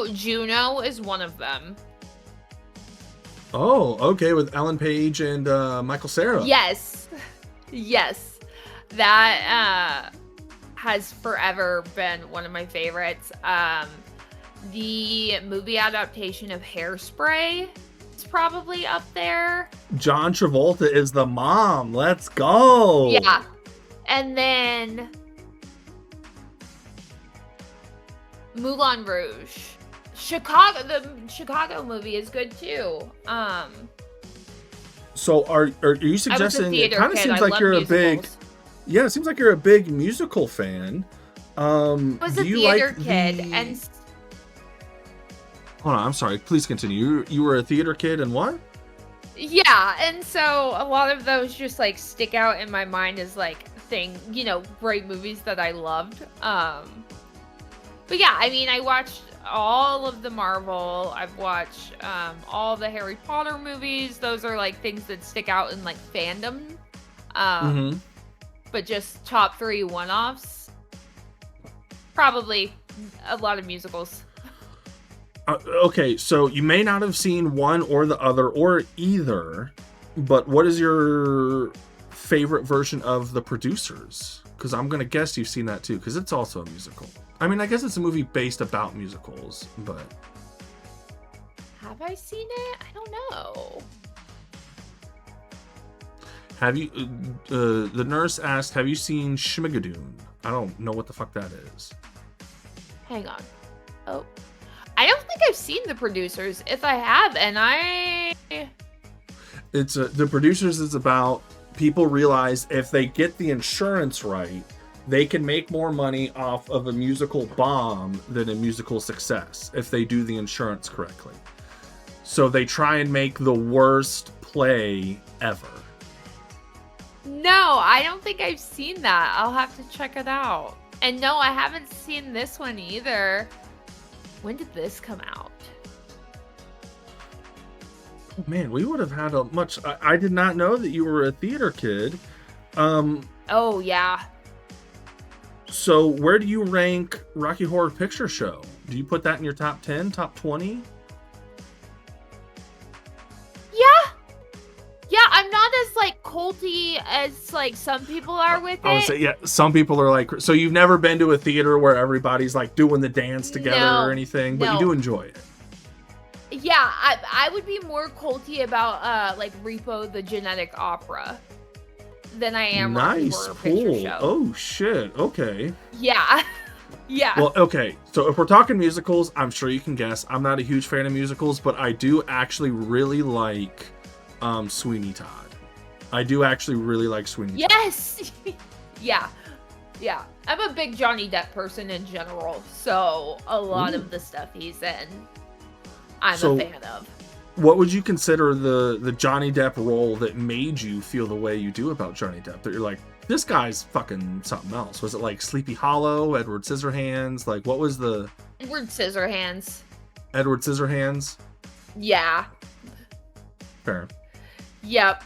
So Juno is one of them. Oh, okay, with Ellen Page and Michael Cera. Yes. Yes. That has forever been one of my favorites. The movie adaptation of Hairspray is probably up there. John Travolta is the mom. Let's go. Yeah. And then Moulin Rouge. The Chicago movie is good too. So are you suggesting it kind of seems like you're a big it seems like you're a big musical fan. I was a theater kid and hold on, I'm sorry. Please continue. You were a theater kid and what? Yeah, and so a lot of those just like stick out in my mind as like great movies that I loved. But yeah, I mean, I watched all of the Marvel. I've watched all the Harry Potter movies. Those are like things that stick out in like fandom. But just top 3 one-offs. Probably a lot of musicals. Okay, so you may not have seen one or the other or either, but what is your favorite version of The Producers? Because I'm going to guess you've seen that too, because it's also a musical. I mean, I guess it's a movie based about musicals, but... Have I seen it? I don't know. Have you... the nurse asked, have you seen Schmigadoon? I don't know what the fuck that is. Hang on. Oh. I don't think I've seen The Producers. If I have, It's The Producers is about people realize if they get the insurance right, they can make more money off of a musical bomb than a musical success if they do the insurance correctly. So they try and make the worst play ever. No, I don't think I've seen that. I'll have to check it out. And no, I haven't seen this one either. When did this come out? Man, we would have had a much... I did not know that you were a theater kid. Oh, yeah. So where do you rank Rocky Horror Picture Show? Do you put that in your top 10, top 20? Yeah, I'm not as like culty as like some people are with it. I would say, yeah, some people are like... So you've never been to a theater where everybody's like doing the dance together or anything, but you do enjoy it. Yeah, I would be more culty about like Repo the Genetic Opera than I am Rocky Horror Picture Show. Oh shit, okay. Yeah. Yeah. Well, okay, so if we're talking musicals, I'm sure you can guess. I'm not a huge fan of musicals, but I do actually really like Sweeney Todd. I do actually really like Sweeney Todd. Yes! Yeah. Yeah. I'm a big Johnny Depp person in general, so a lot of the stuff he's in, I'm a fan of. What would you consider the Johnny Depp role that made you feel the way you do about Johnny Depp? That you're like, this guy's fucking something else. Was it like Sleepy Hollow, Edward Scissorhands? Like, what was the... Edward Scissorhands. Edward Scissorhands? Yeah. Fair. Yep.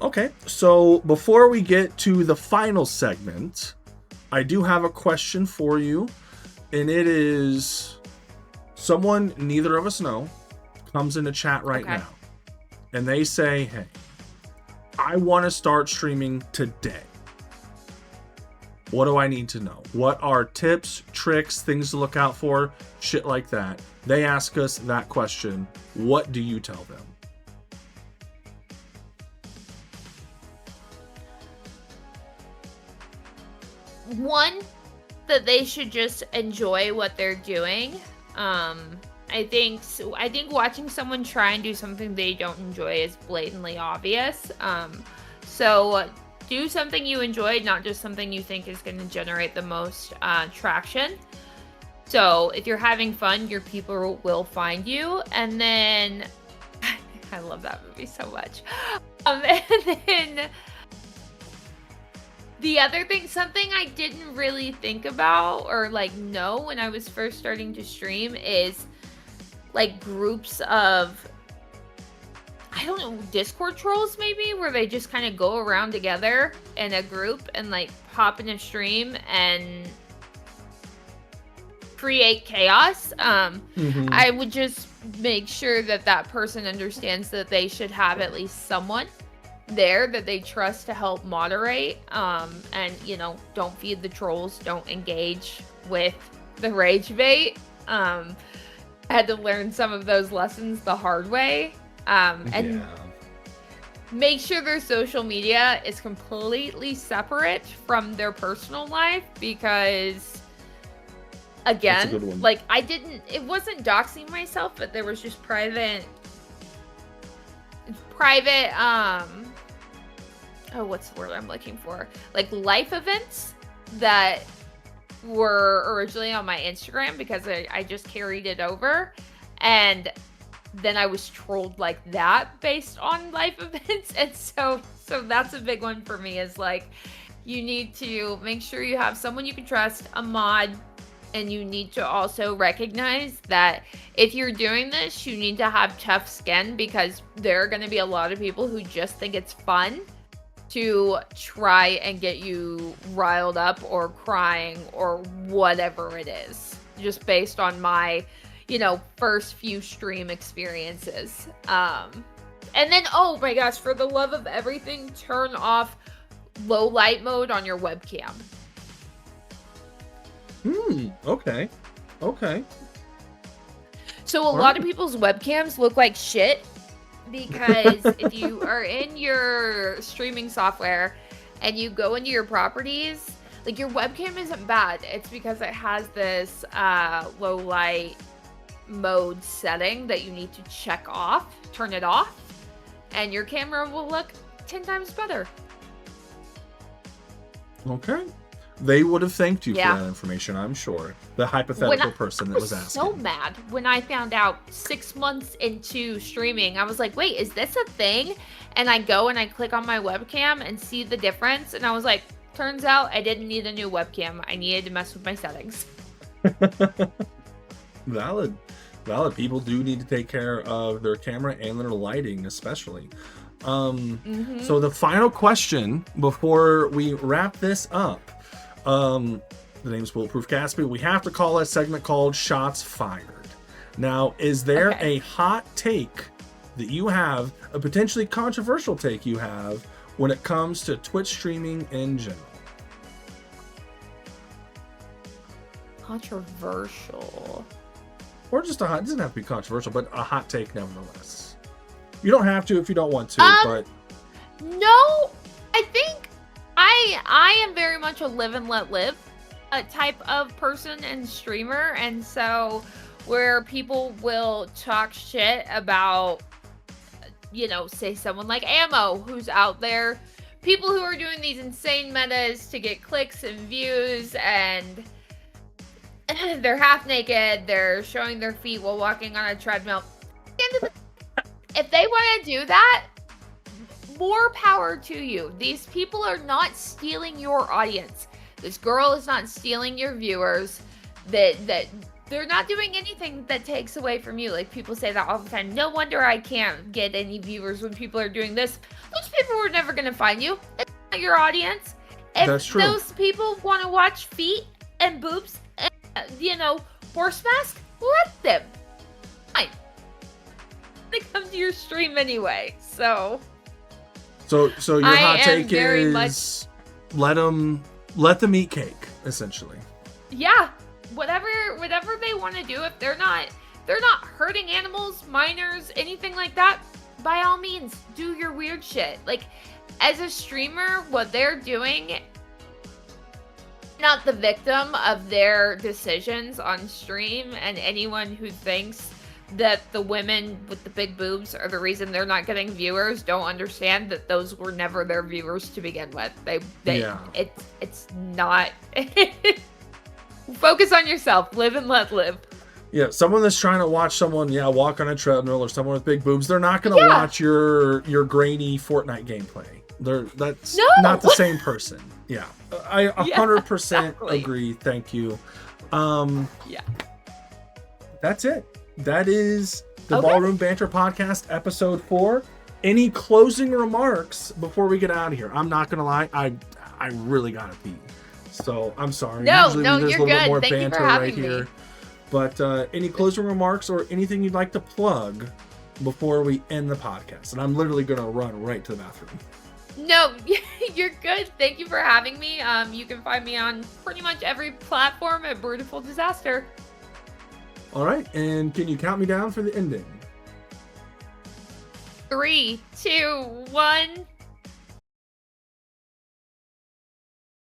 Okay, so before we get to the final segment, I do have a question for you, and it is someone neither of us know comes into chat right now, and they say, hey, I want to start streaming today. What do I need to know? What are tips, tricks, things to look out for, shit like that? They ask us that question. What do you tell them? One, that they should just enjoy what they're doing. I think watching someone try and do something they don't enjoy is blatantly obvious. So do something you enjoy, not just something you think is going to generate the most traction. So if you're having fun, your people will find you. And then I love that movie so much. And then the other thing, something I didn't really think about or like know when I was first starting to stream is like groups of, I don't know, Discord trolls maybe, where they just kind of go around together in a group and like hop in a stream and create chaos. Mhm. I would just make sure that that person understands that they should have at least someone there that they trust to help moderate. And don't feed the trolls, don't engage with the rage bait. I had to learn some of those lessons the hard way. And Yeah. make sure their social media is completely separate from their personal life, because That's a again, good one. like it wasn't doxing myself, but there was just private oh, what's the word I'm looking for? Like life events that were originally on my Instagram, because I just carried it over, and then I was trolled like that based on life events. And so that's a big one for me, is like, you need to make sure you have someone you can trust, a mod, and you need to also recognize that if you're doing this, you need to have tough skin, because there are going to be a lot of people who just think it's fun to try and get you riled up or crying or whatever it is, just based on my, first few stream experiences. And then, oh my gosh, for the love of everything, turn off low light mode on your webcam. Okay. So a lot of people's webcams look like shit, because if you are in your streaming software and you go into your properties, like, your webcam isn't bad. It's because it has this low light mode setting that you need to turn it off, and your camera will look 10 times better. Okay. They would have thanked you Yeah. for that information, I'm sure. The hypothetical person that was asking. I was so mad when I found out 6 months into streaming. I was like, wait, is this a thing? And I go and I click on my webcam and see the difference. And I was like, turns out I didn't need a new webcam. I needed to mess with my settings. Valid. People do need to take care of their camera and their lighting, especially. So the final question before we wrap this up. The name's BulletPrfGatsby. We have to call a segment called Shots Fired. Now, is there a hot take that you have, a potentially controversial take you have, when it comes to Twitch streaming in general? Controversial. Or just it doesn't have to be controversial, but a hot take nevertheless. You don't have to if you don't want to, but... No, I think I am very much a live and let live type of person and streamer, and so where people will talk shit about, say someone like Ammo, who's out there, people who are doing these insane metas to get clicks and views, and they're half naked, they're showing their feet while walking on a treadmill. If they want to do that, more power to you. These people are not stealing your audience. This girl is not stealing your viewers. That they're not doing anything that takes away from you. Like, people say that all the time. No wonder I can't get any viewers when people are doing this. Those people were never going to find you. It's not your audience. If That's true. those people want to watch feet and boobs and, horse mask, let them. Fine. They come to your stream anyway, so So your I hot am take very is let them eat cake, essentially. yeah, whatever they want to do. If they're not hurting animals, minors, anything like that, by all means, do your weird shit. Like, as a streamer, what they're doing, not the victim of their decisions on stream, and anyone who thinks that the women with the big boobs are the reason they're not getting viewers don't understand that those were never their viewers to begin with. It's not. Focus on yourself. Live and let live. Yeah, someone that's trying to watch someone, walk on a treadmill, or someone with big boobs, they're not going to watch your grainy Fortnite gameplay. That's not the same person. Yeah, I 100% agree. Thank you. That's it. That is the Ballroom Banter Podcast, episode 4. Any closing remarks before we get out of here? I'm not gonna lie, I really gotta pee, so I'm sorry. No, Usually no, there's you're a little bit good. more Thank you banter for having right here. But any closing remarks or anything you'd like to plug before we end the podcast? And I'm literally going to run right to the bathroom. No, you're good. Thank you for having me. You can find me on pretty much every platform at BrewtifulDisastr. All right. And can you count me down for the ending? 3, 2, 1.